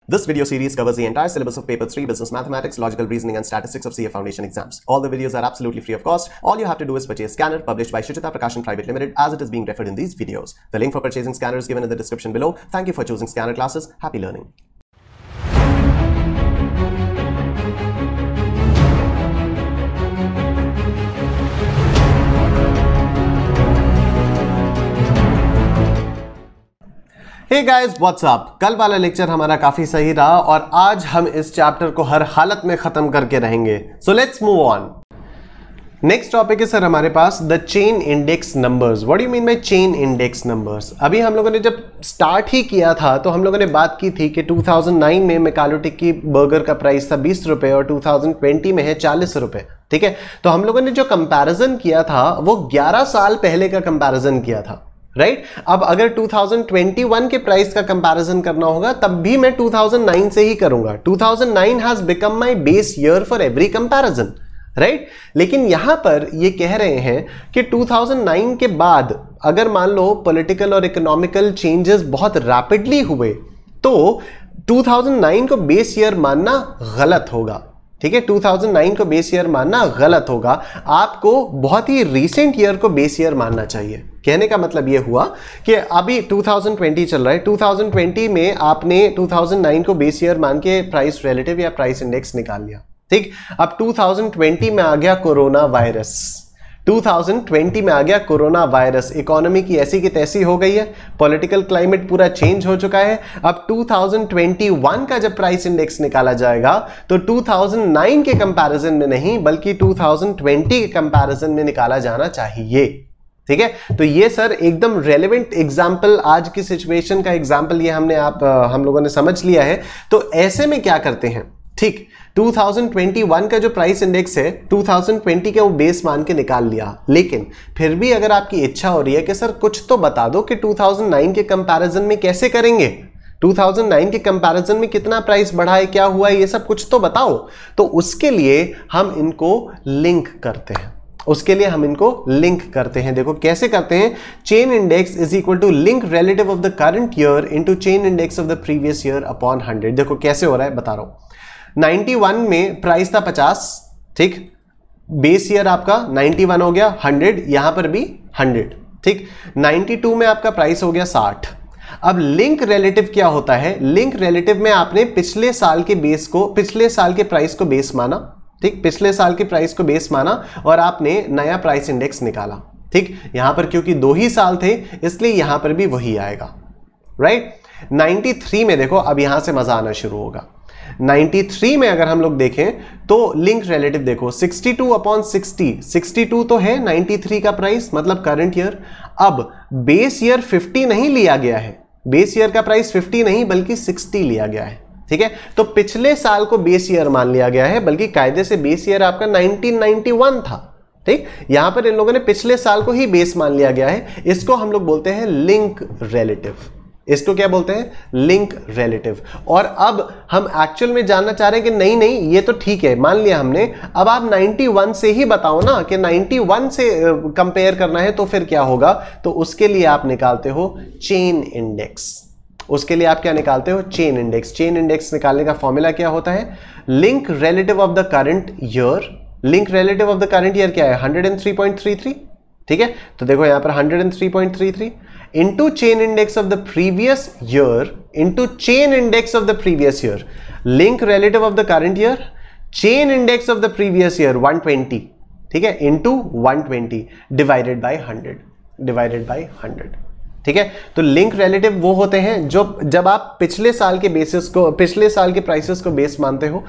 This video series covers the entire syllabus of Paper 3 Business Mathematics, Logical Reasoning and Statistics of CA Foundation exams. All the videos are absolutely free of cost. All you have to do is purchase Scanner, published by Shuchita Prakashan Private Limited, as it is being referred in these videos. The link for purchasing Scanner is given in the description below. Thank you for choosing Scanner classes. Happy learning. Hey guys what's up. कल वाला lecture हमारा काफी सही रहा और आज हम इस चैप्टर को हर हालत में खत्म करके रहेंगे। So let's move on. Next topic है सर हमारे पास the chain index numbers. What do you mean by chain index numbers? अभी हम लोगों ने जब स्टार्ट ही किया था तो हम लोगों ने बात की थी कि 2009 में मैकालो टिक्की बर्गर का प्राइस था 20 रुपए और 2020 में है 40 रुपए। ठीक है, तो हम लोगों ने जो कंपैरिजन किया था वो 11 साल पहले का कंपैरिजन किया था, राइट? अब अगर 2021 के प्राइस का कंपैरिजन करना होगा तब भी मैं 2009 से ही करूंगा। 2009 has become my base year for every comparison, right? लेकिन यहां पर ये कह रहे हैं कि 2009 के बाद अगर मान लो पॉलिटिकल और इकोनॉमिकल चेंजेस बहुत रैपिडली हुए तो 2009 को बेस ईयर मानना गलत होगा। ठीक है, 2009 को बेस ईयर मानना गलत होगा। आपको बहुत ही रीसेंट ईयर को बेस ईयर मानना चाहिए। कहने का मतलब यह हुआ कि अभी 2020 चल रहा है, 2020 में आपने 2009 को बेस ईयर मान के प्राइस रिलेटिव या प्राइस इंडेक्स निकाल लिया। ठीक, अब 2020 में आ गया कोरोना वायरस। 2020 में आ गया कोरोना वायरस, इकोनॉमी की ऐसी की तैसी हो गई है, पॉलिटिकल क्लाइमेट पूरा चेंज हो चुका है। अब 2021 का जब प्राइस इंडेक्स निकाला जाएगा तो 2009 के कंपैरिजन में नहीं बल्कि 2020 के कंपैरिजन में निकाला जाना चाहिए। ठीक है, तो ये सर एकदम रेलेवेंट एग्जाम्पल, आज की सिचुएशन का एग्जाम्पल ये हम लोगों ने समझ लिया है। तो ऐसे में क्या करते हैं, ठीक, 2021 का जो प्राइस इंडेक्स है 2020 के वो बेस मान के निकाल लिया, लेकिन फिर भी अगर आपकी इच्छा हो रही है कि सर कुछ तो बता दो कि 2009 के कंपैरिजन में कैसे करेंगे, 2009 के कंपैरिजन में कितना प्राइस बढ़ा है, क्या हुआ है, ये सब कुछ तो बताओ। तो उसके लिए हम इनको लिंक करते हैं। देखो कैसे करते हैं। Chain index is equal to link relative of the current year into chain index of the previous year upon 100। देखो कैसे हो रहा है बता रहा हूं। 91 में प्राइस था 50, ठीक, बेस ईयर आपका 91 हो गया, 100 यहां पर भी 100, ठीक। 92 में आपका प्राइस हो गया 60। अब लिंक रिलेटिव क्या होता है? लिंक रिलेटिव में आपने पिछले साल के प्राइस को बेस माना, ठीक, पिछले साल के प्राइस को बेस माना और आपने नया प्राइस इंडेक्स निकाला। ठीक, यहां पर क्योंकि 2 ही साल थे इसलिए यहां पर भी वही आएगा, राइट? 93 में देखो अब यहां से मजा आना शुरू होगा। 93 में अगर हम लोग देखें तो लिंक रिलेटिव देखो 62 अपॉन 60, 62 तो है 93 का प्राइस मतलब करंट ईयर। अब बेस ईयर 50 नहीं लिया गया है, बेस ईयर का प्राइस 50 नहीं बल्कि 60 लिया गया है। ठीक है, तो पिछले साल को बेस ईयर मान लिया गया है, बल्कि कायदे से बेस ईयर आपका 1991 था। ठीक, यहां पर इन लोगों ने पिछले साल को ही बेस मान लिया गया है। इसको हम लोग बोलते हैं लिंक रिलेटिव। इसको क्या बोलते हैं? Link relative. और अब हम एक्चुअल में जानना चाह रहे हैं कि नहीं ये तो ठीक है, मान लिया हमने, अब आप 91 से ही बताओ ना कि 91 से कंपेयर करना है तो फिर क्या होगा? तो उसके लिए आप निकालते हो चेन इंडेक्स। उसके लिए आप क्या निकालते हो? Chain index. चेन इंडेक्स निकालने का फॉर्मूला क्या होता है? Link relative of the current year. Link relative of the current year क्या है? 103.33। ठीक है, तो देखो यहां पर 103.33 into chain index of the previous year into chain index of the previous year. Link relative of the current year, chain index of the previous year 120, ठीक है, इंटू 120 डिवाइडेड बाय 100। ठीक है, तो लिंक रिलेटिव वो होते हैं जो जब आप पिछले साल के प्राइसेस को बेस मानते हो।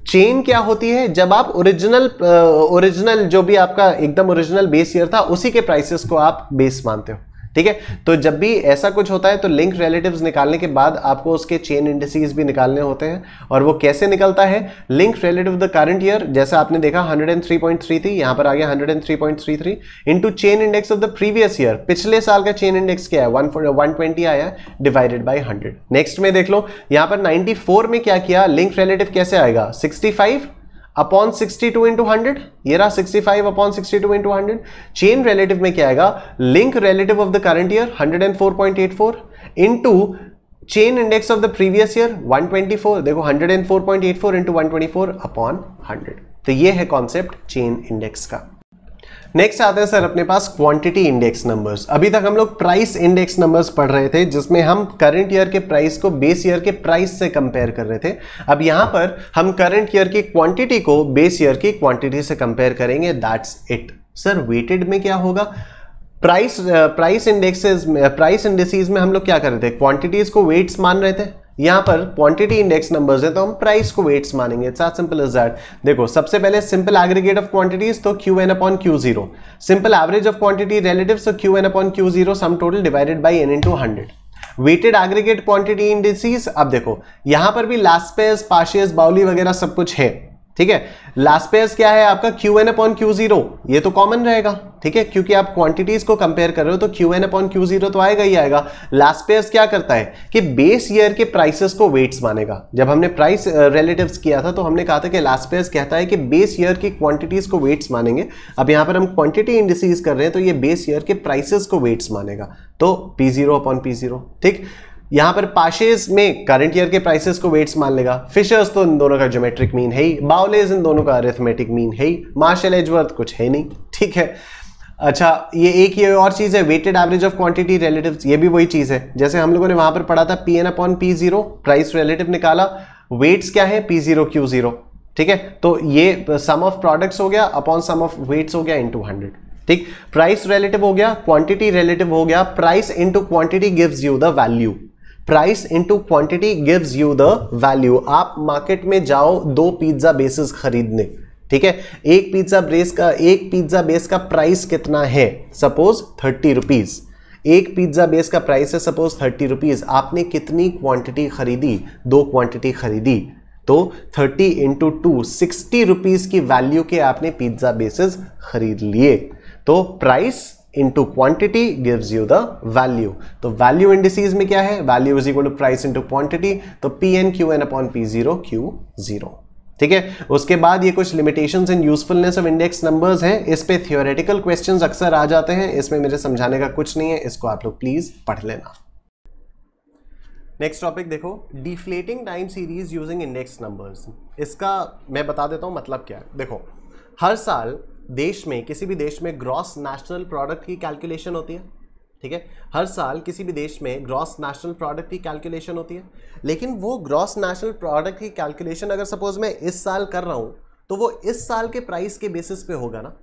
चेन क्या होती है? जब आप ओरिजिनल जो भी आपका एकदम ओरिजिनल बेस ईयर था उसी के प्राइसेस को आप बेस मानते हो। ठीक है, तो जब भी ऐसा कुछ होता है तो लिंक रिलेटिव्स निकालने के बाद आपको उसके चेन इंडिसेस भी निकालने होते हैं। और वो कैसे निकलता है? Link relative the current year, जैसा आपने देखा 103.33, यहां पर आ गया 103.33 into chain index of the previous year. पिछले साल का चेन इंडेक्स क्या है? 120 आया, डिवाइडेड बाय 100। नेक्स्ट में देख लो, यहां पर 94 में क्या किया? लिंक रिलेटिव कैसे आएगा? 65 अपॉन 62 इंटू 100, ये रहा 65 अपॉन 62 इंटू 100। चेन रिलेटिव में क्या आएगा? Link relative of the current year 104.84 into chain index of the previous year 124, देखो 104.84 इंटू 124 अपॉन 100। तो ये है कॉन्सेप्ट चेन इंडेक्स का। नेक्स्ट आते हैं सर अपने पास क्वांटिटी इंडेक्स नंबर्स। अभी तक हम लोग प्राइस इंडेक्स नंबर्स पढ़ रहे थे, जिसमें हम करंट ईयर के प्राइस को बेस ईयर के प्राइस से कंपेयर कर रहे थे। अब यहां पर हम करंट ईयर की क्वांटिटी को बेस ईयर की क्वांटिटी से कंपेयर करेंगे, दैट्स इट। सर वेटेड में क्या होगा? प्राइस इंडेक्सेस में हम लोग क्या कर रहे थे? क्वांटिटीज को वेट्स मान रहे थे। यहां पर क्वांटिटी इंडेक्स नंबर्स है तो हम प्राइस को वेट्स मानेंगे। It's as simple as that. देखो सबसे पहले सिंपल एग्रीगेट ऑफ क्वांटिटीज तो Qn upon Q0, simple average of quantity relative तो Qn upon Q0 sum total divided by n into 100। Weighted aggregate quantity indices, अब देखो यहां पर भी लास्ट पेयर्स, पार्शियस, बाउली वगैरह सब कुछ है, ठीक है। लास्ट पेयर्स क्या है आपका? Qn अपॉन Q0, ये तो कॉमन रहेगा, ठीक है, क्योंकि आप क्वांटिटीज को कंपेयर कर रहे हो तो Qn अपॉन Q0 तो आएगा ही आएगा। लास्ट पेयर्स क्या करता है कि बेस ईयर के प्राइसेस को वेट्स मानेगा। जब हमने प्राइस रिलेटिव्स किया था तो हमने कहा था कि लास्ट पेयर्स कहता है कि बेस ईयर की क्वांटिटीज को वेट्स मानेंगे। अब यहां पर हम क्वांटिटी इंडिसेस कर रहे हैं तो ये बेस ईयर के प्राइसेस को वेट्स मानेगा, तो P0 अपॉन P0, ठीक। यहां पर पाशेस में करंट ईयर के प्राइसेस को वेट्स मान लेगा। फिशर्स तो इन दोनों का ज्योमेट्रिक मीन है ही, बाउलेज इन दोनों का अरिथमेटिक मीन है ही, मार्शल एजवर्थ कुछ है नहीं, ठीक है। अच्छा ये और चीज है weighted average of quantity relatives, ये भी वही चीज है जैसे हम लोगों ने वहां पर पढ़ा था Pn upon P0, price relative निकाला, वेट्स क्या है? P0 Q0, ठीक है। तो ये सम ऑफ प्रोडक्ट्स हो गया अपॉन सम ऑफ वेट्स हो गया इंटू 100, ठीक। प्राइस रिलेटिव हो गया, क्वांटिटी रिलेटिव हो गया, price into quantity gives you the value. Price into quantity gives you the value. आप मार्केट में जाओ 2 पिज्जा बेसेस खरीदने, ठीक है। एक पिज्जा बेस का प्राइस कितना है? Suppose 30 rupees. एक पिज्जा बेस का प्राइस है सपोज 30 रुपीज। आपने कितनी क्वांटिटी खरीदी? 2 क्वांटिटी खरीदी, तो 30 इंटू 2 60 रुपीज की वैल्यू के आपने पिज्जा बेसेस खरीद लिए। तो price into quantity gives you the value. तो वैल्यू इंडिसेस में क्या है? Value is equal to price into quantity, तो Pn Qn upon P0 Q0, ठीक है। उसके बाद ये कुछ limitations and usefulness of index numbers हैं, इस पे थियोरेटिकल क्वेश्चंस अक्सर आ जाते हैं, इसमें मेरे समझाने का कुछ नहीं है, इसको आप लोग प्लीज पढ़ लेना। नेक्स्ट टॉपिक देखो, deflating time series using index numbers. इसका मैं बता देता हूं मतलब क्या है। देखो हर साल देश में, किसी भी देश में ग्रॉस नेशनल प्रोडक्ट की कैलकुलेशन होती है, ठीक है। हर साल किसी भी देश में ग्रॉस नेशनल प्रोडक्ट की कैलकुलेशन होती है, लेकिन वो ग्रॉस नेशनल प्रोडक्ट की कैलकुलेशन अगर सपोज मैं इस साल कर रहा हूं तो वो इस साल के प्राइस के बेसिस पे होगा ना।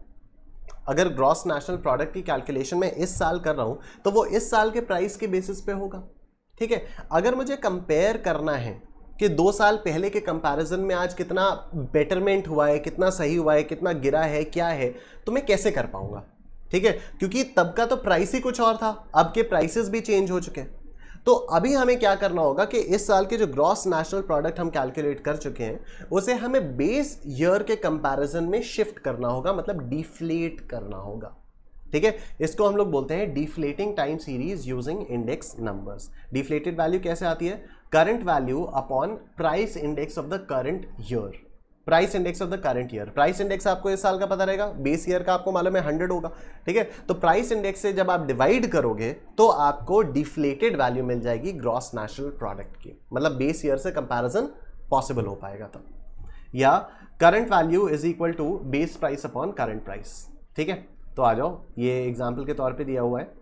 अगर ग्रॉस नेशनल प्रोडक्ट की कैलकुलेशन मैं इस साल कर रहा हूं तो वो इस साल के प्राइस के बेसिस पे होगा, ठीक है। अगर मुझे कंपेयर करना है कि 2 साल पहले के कंपैरिजन में आज कितना बेटरमेंट हुआ है, कितना सही हुआ है, कितना गिरा है, क्या है, तो मैं कैसे कर पाऊंगा, ठीक है, क्योंकि तब का तो प्राइस ही कुछ और था, अब के प्राइसेस भी चेंज हो चुके हैं। तो अभी हमें क्या करना होगा कि इस साल के जो ग्रॉस नेशनल प्रोडक्ट हम कैलकुलेट कर चुके हैं उसे हमें बेस ईयर के कंपैरिजन में शिफ्ट करना होगा, मतलब डिफ्लेट करना होगा, ठीक है। इसको हम लोग बोलते हैं deflating time series using index numbers. Deflated value कैसे आती है? Current value upon price index of the current year. Price index of the current year, price index आपको इस साल का पता रहेगा, बेस ईयर का आपको मालूम है 100 होगा, ठीक है। तो प्राइस इंडेक्स से जब आप डिवाइड करोगे तो आपको डिफ्लेटेड वैल्यू मिल जाएगी ग्रॉस नेशनल प्रोडक्ट की, मतलब बेस ईयर से कंपैरिजन पॉसिबल हो पाएगा तब। या current value is equal to base price upon current price, ठीक है। तो आ जाओ, ये एग्जाम्पल के तौर पे दिया हुआ है,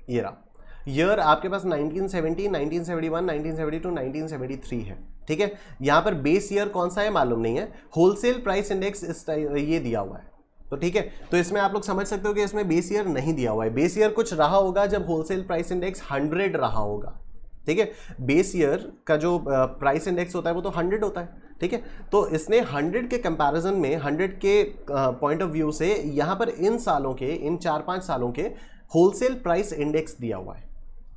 ये रहा ईयर आपके पास 1970, 1971, 1972, 1973 है, ठीक है। यहां पर बेस ईयर कौन सा है मालूम नहीं है, होलसेल प्राइस इंडेक्स ये दिया हुआ है, तो ठीक है। तो इसमें आप लोग समझ सकते हो कि इसमें बेस ईयर नहीं दिया हुआ है। बेस ईयर कुछ रहा होगा जब होलसेल प्राइस इंडेक्स 100 रहा होगा, ठीक है। बेस ईयर का जो प्राइस इंडेक्स होता है वो तो 100 होता है, ठीक है। तो इसने 100 के कंपैरिजन में, 100 के पॉइंट ऑफ व्यू से यहाँ पर इन सालों के, इन 4-5 सालों के होलसेल प्राइस इंडेक्स दिया हुआ है,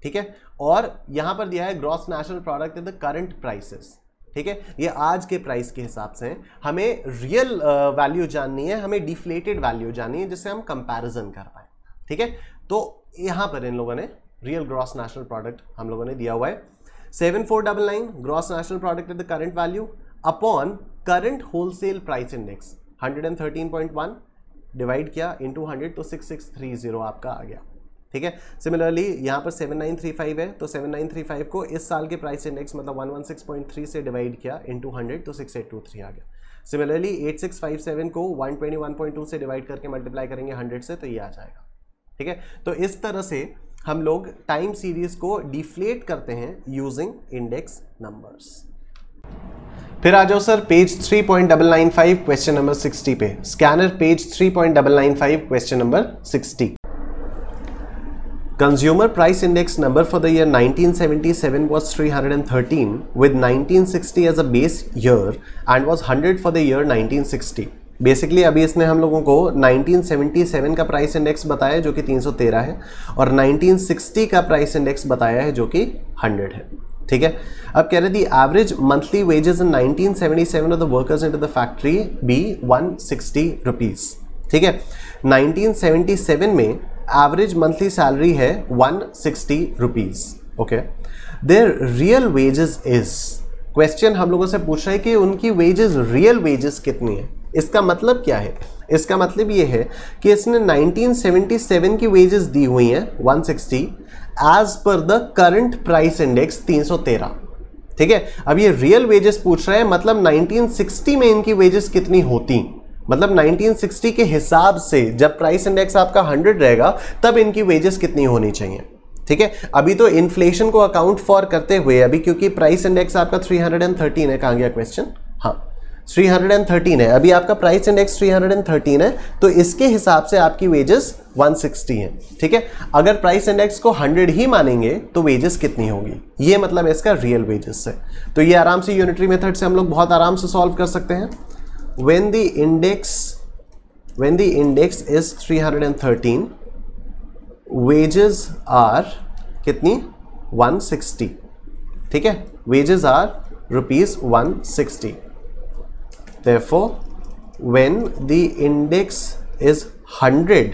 ठीक है। और यहाँ पर दिया है gross national product the current prices, ठीक है। ये आज के प्राइस के हिसाब से हैं। हमें रियल वैल्यू जाननी है, हमें डिफ्लेटेड वैल्यू जाननी है जिससे हम कंपैरिजन कर पाए, ठीक है। तो यहाँ पर इन लोगों ने रियल ग्रॉस नेशनल प्रोडक्ट हम लोगों ने दिया हुआ है 7499 gross national product the current value upon current wholesale price index 113.1 divide किया इंटू 100 तो 6630 आपका आ गया, ठीक है। सिमिलरली यहाँ पर 7935 है, तो 7935 को इस साल के प्राइस इंडेक्स मतलब 116.3 से डिवाइड किया इंटू 100 तो 6823 आ गया। सिमिलरली 8657 को 121.2 से डिवाइड करके मल्टीप्लाई करेंगे 100 से, तो ये आ जाएगा। ठीक है, तो इस तरह से हम लोग टाइम सीरीज को डिफ्लेट करते हैं यूजिंग इंडेक्स नंबर्स। फिर आ जाओ सर पेज 3.995 क्वेश्चन नंबर 60 पे। Scanner page 3.995 question number 60। Consumer price index number for the year 1977 was 313 with 1960 as a base year and was 100 for the year 1960. Basically अभी इसने हम लोगों को 1977 का प्राइस इंडेक्स बताया जो कि 313 है और 1960 का प्राइस इंडेक्स बताया है जो कि 100 है। ठीक है, अब कह रहे the average monthly wages in 1977 of the workers into the factory be 160 rupees. ठीक है, 1977 में एवरेज मंथली सैलरी है 160 rupees. Okay, their real wages is, question हम लोगों से पूछ रहा है कि उनकी वेजेस, रियल वेजेस कितनी है। इसका मतलब क्या है? इसका मतलब ये है कि इसने 1977 की वेजेस दी हुई हैं 160 as per the current price index 313। ठीक है, अब ये रियल वेजेस पूछ रहा है, मतलब 1960 में इनकी वेजेस कितनी होती, मतलब 1960 के हिसाब से जब प्राइस इंडेक्स आपका 100 रहेगा तब इनकी वेजेस कितनी होनी चाहिए। ठीक है, अभी तो इन्फ्लेशन को अकाउंट फॉर करते हुए, अभी क्योंकि प्राइस इंडेक्स आपका 313 है, कहाँ गया क्वेश्चन, हाँ 313 है, अभी आपका प्राइस इंडेक्स 313 है, तो इसके हिसाब से आपकी वेजेस 160 है। ठीक है, अगर प्राइस इंडेक्स को 100 ही मानेंगे तो वेजेस कितनी होगी, ये मतलब इसका रियल वेजेस है। तो ये आराम से यूनिटरी मेथड से हम लोग बहुत आराम से सॉल्व कर सकते हैं। when the index is 313, wages are कितनी 160। ठीक है, wages are rupees 160। therefore when the index is 100,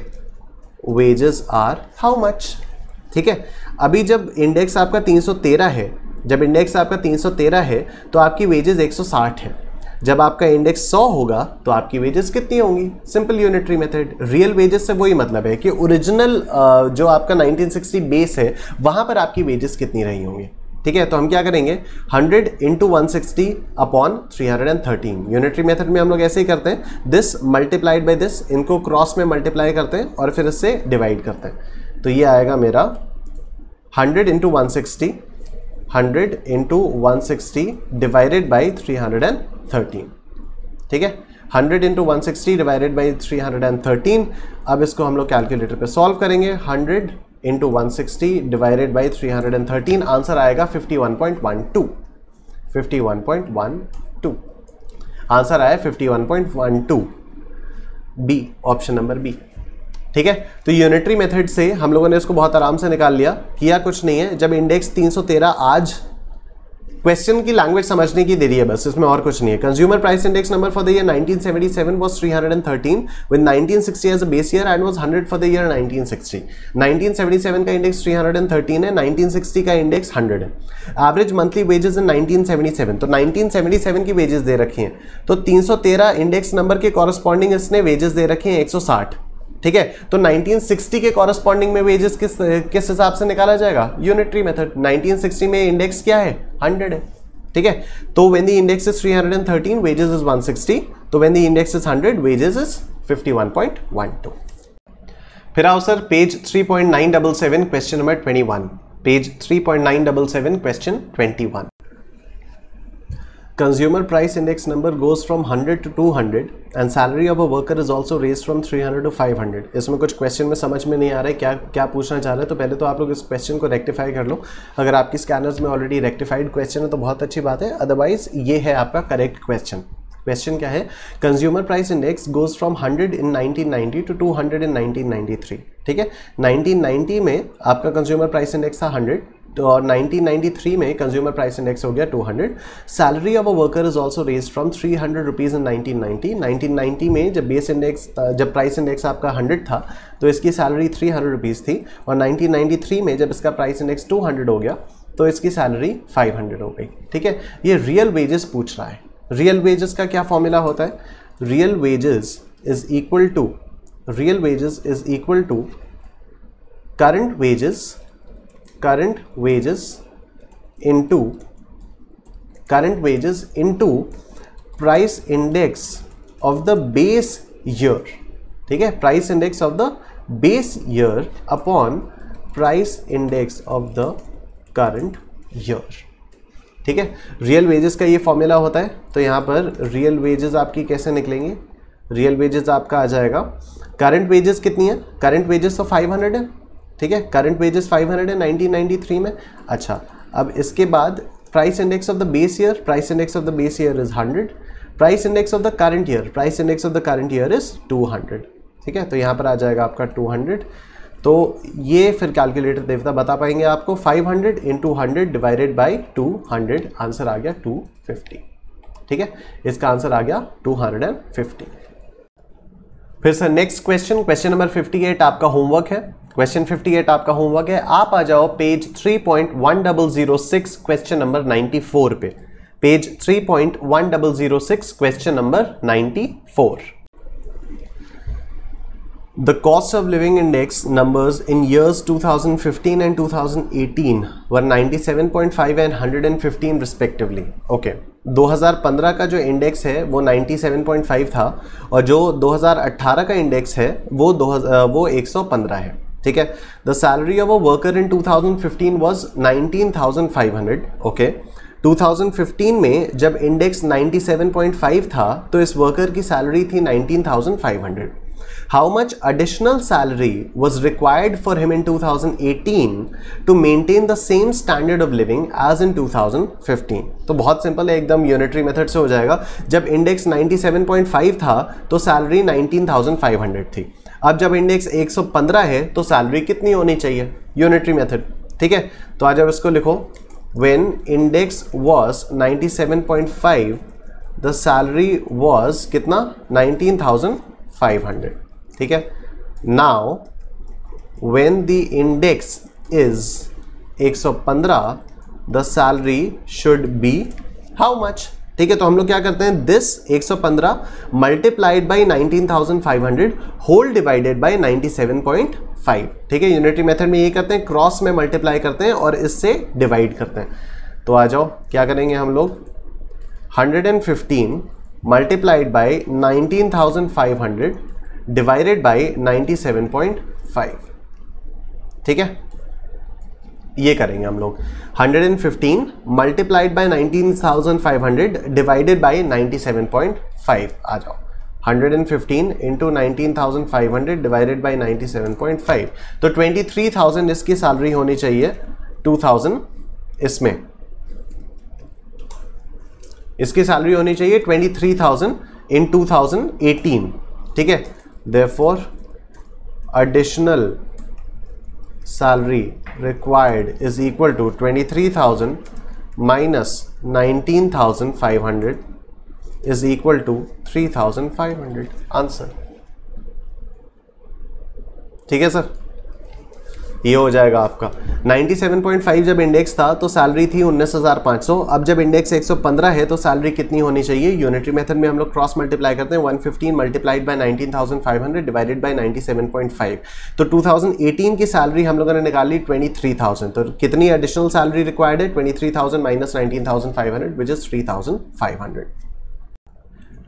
wages are how much। ठीक है, अभी जब इंडेक्स आपका 313 है, जब इंडेक्स आपका 313 है तो आपकी वेजेस 160 है। जब आपका इंडेक्स 100 होगा तो आपकी वेजेस कितनी होंगी, simple unitary method. Real wages से वही मतलब है कि ओरिजिनल जो आपका 1960 बेस है वहां पर आपकी वेजेस कितनी रही होंगी। ठीक है, तो हम क्या करेंगे 100 इंटू 160 अपॉन 313। यूनिटरी मेथड में हम लोग ऐसे ही करते हैं, दिस मल्टीप्लाइड बाय दिस, इनको क्रॉस में मल्टीप्लाई करते हैं और फिर इससे डिवाइड करते हैं। तो ये आएगा मेरा 100 इंटू 160, 100 इंटू 160 डिवाइडेड बाई 313। ठीक है, 100 इंटू 160 डिवाइडेड बाई 313। अब इसको हम लोग कैलकुलेटर पे सॉल्व करेंगे। 100 इंटू 160 डिवाइडेड बाई 313, आंसर आएगा 51.12। 51.12 आंसर आया 51.12, बी, ऑप्शन नंबर बी। ठीक है, तो यूनिटरी मेथड से हम लोगों ने इसको बहुत आराम से निकाल लिया। किया कुछ नहीं है, जब इंडेक्स 313 आज, क्वेश्चन की लैंग्वेज समझने की देरी है बस, इसमें और कुछ नहीं है। Consumer price index number for the year 1977 was 313 with 1960 as a base year and was 100 for the year 1960। 1977 का इंडेक्स 313 है, 1960 का इंडेक्स 100 है। एवरेज मंथली वेजेस इन 1977, तो 1977 की वेजेस दे रखी हैं, तो 313 इंडेक्स नंबर के कॉरस्पॉन्डिंग इसने वेजेस दे रखे हैं 160। ठीक है, तो 1960 के कॉरस्पॉन्डिंग में वेजेस किस हिसाब से निकाला जाएगा, यूनिटरी मेथड। 1960 में इंडेक्स क्या है, 100 है। ठीक है, तो when the index is 313 wages is 160, तो when the index is 100 wages is 51.12। फिर आओ sir page 3.977 question number 21। Page 3.977 question 21। Consumer price index number goes from 100 to 200 and salary of a worker is also raised from 300 to 500। इसमें कुछ question में समझ में नहीं आ रहा है क्या क्या पूछना चाह रहे हैं, तो पहले तो आप लोग इस क्वेश्चन को रेक्टिफाई कर लो। अगर आपकी स्कैनर्स में ऑलरेडी रेक्टिफाइड क्वेश्चन है तो बहुत अच्छी बात है, अदरवाइज ये है आपका करेक्ट क्वेश्चन। क्वेश्चन क्या है, consumer price index goes from 100 in 1990 to 200 in 1993। ठीक है, 1990 में आपका कंज्यूमर प्राइस इंडेक्स था 100, तो और 1993 में कंज्यूमर प्राइस इंडेक्स हो गया 200। Salary of a worker is also raised from 300 rupees in 1990। 1990 में जब बेस इंडेक्स, जब प्राइस इंडेक्स आपका 100 था तो इसकी सैलरी 300 रुपीज़ थी, और 1993 में जब इसका प्राइस इंडेक्स 200 हो गया तो इसकी सैलरी 500 हो गई। ठीक है, ये रियल वेजेस पूछ रहा है। रियल वेजेस का क्या फॉर्मूला होता है, real wages is equal to current wages into price index of the base year, ठीक है, price index of the base year upon price index of the current year, ठीक है। रियल वेजेस का ये फॉर्मूला होता है। तो यहाँ पर रियल वेजेस आपकी कैसे निकलेंगे, रियल वेजेस आपका आ जाएगा, करंट वेजेस कितनी है, करंट वेजेस तो 500 है, ठीक है, करंट वेजेस 500 है 1993 में। अच्छा, अब इसके बाद price index of the base year, price index of the base year is 100, price index of the current year, price index of the current year is 200, ठीक है। तो यहाँ पर आ जाएगा आपका 200। तो ये फिर कैलकुलेटर देवता बता पाएंगे आपको, 500 × 100 डिवाइडेड बाई 200, आंसर आ गया 250, ठीक है, इसका आंसर आ गया 250। फिर sir next question, question number 58 आपका होमवर्क है, क्वेश्चन 58 आपका होमवर्क है। आप आ जाओ पेज 3.1006 क्वेश्चन नंबर 94 पे, page 3.1006 question number 94। The cost of living index numbers in years 2015 and 2018 were 97.5 and 115 respectively. Okay, 2015 का जो इंडेक्स है वो 97.5 था और जो 2018 का इंडेक्स है वो 115 है, ठीक है। The salary of a worker in 2015 was 19,500. Okay, 2015 में जब इंडेक्स 97.5 था तो इस वर्कर की सैलरी थी 19,500. How much additional salary was required for him in 2018 to maintain the same standard of living as in 2015? तो बहुत सिंपल है, एकदम यूनिटरी मेथड से हो जाएगा। जब इंडेक्स 97.5 था तो सैलरी 19,500 थी। अब जब इंडेक्स 115 है तो सैलरी कितनी होनी चाहिए, यूनिटरी मेथड, ठीक है। तो आज अब इसको लिखो, when index was 97.5 the salary was कितना, 19,500, ठीक है। Now when the index is 115 the salary should be how much, ठीक है। तो हम लोग क्या करते हैं, this 115 multiplied by 19,500 whole divided by 97.5, ठीक है। यूनिटरी मेथड में ये करते हैं, क्रॉस में मल्टीप्लाई करते हैं और इससे डिवाइड करते हैं। तो आ जाओ क्या करेंगे हम लोग, 115 मल्टीप्लाइड बाई 19,500 डिवाइडेड बाई 97.5, ठीक है, ये करेंगे हम लोग। 115 मल्टीप्लाइड बाई 19,500 डिवाइडेड बाई 97.5, आ जाओ 115 इंटू 19,500 डिवाइडेड बाई 97.5, तो 23,000 इसकी सैलरी होनी चाहिए, 2,000 इसमें इसकी सैलरी होनी चाहिए 23,000 इन 2018, ठीक है। Therefore, additional salary required is equal to 23,000 minus 19,500 is equal to 3,500. Answer. ठीक है सर, ये हो जाएगा आपका 97.5 जब इंडेक्स था तो सैलरी थी 19,500। अब जब इंडेक्स 115 है तो सैलरी कितनी होनी चाहिए, यूनिटरी मेथड में हम लोग क्रॉस मल्टीप्लाई करते हैं, 115 मल्टीप्लाइड बाय 19,500 डिवाइडेड बाय 97.5, तो 2018 की सैलरी हम लोगों ने निकाली 23,000। तो कितनी एडिशनल सैलरी रिक्वायर्ड है, 23,000 माइनस 19,500 विच इज 3,500।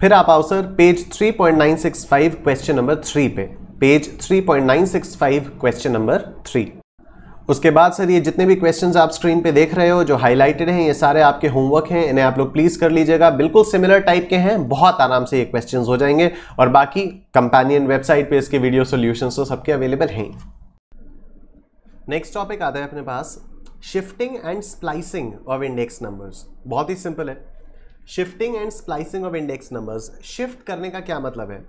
फिर आप आओ सर पेज 3.965 क्वेश्चन नंबर 3 पे, पेज 3.965 क्वेश्चन नंबर 3। उसके बाद सर ये जितने भी क्वेश्चंस आप स्क्रीन पे देख रहे हो जो हाईलाइटेड हैं, ये सारे आपके होमवर्क हैं, इन्हें आप लोग प्लीज कर लीजिएगा। बिल्कुल सिमिलर टाइप के हैं, बहुत आराम से ये क्वेश्चंस हो जाएंगे और बाकी कंपेनियन वेबसाइट पे इसके वीडियो सॉल्यूशंस तो सबके अवेलेबल हैं। नेक्स्ट टॉपिक आता है अपने पास, shifting and splicing of index numbers. बहुत ही सिंपल है, shifting and splicing of index numbers. Shift करने का क्या मतलब है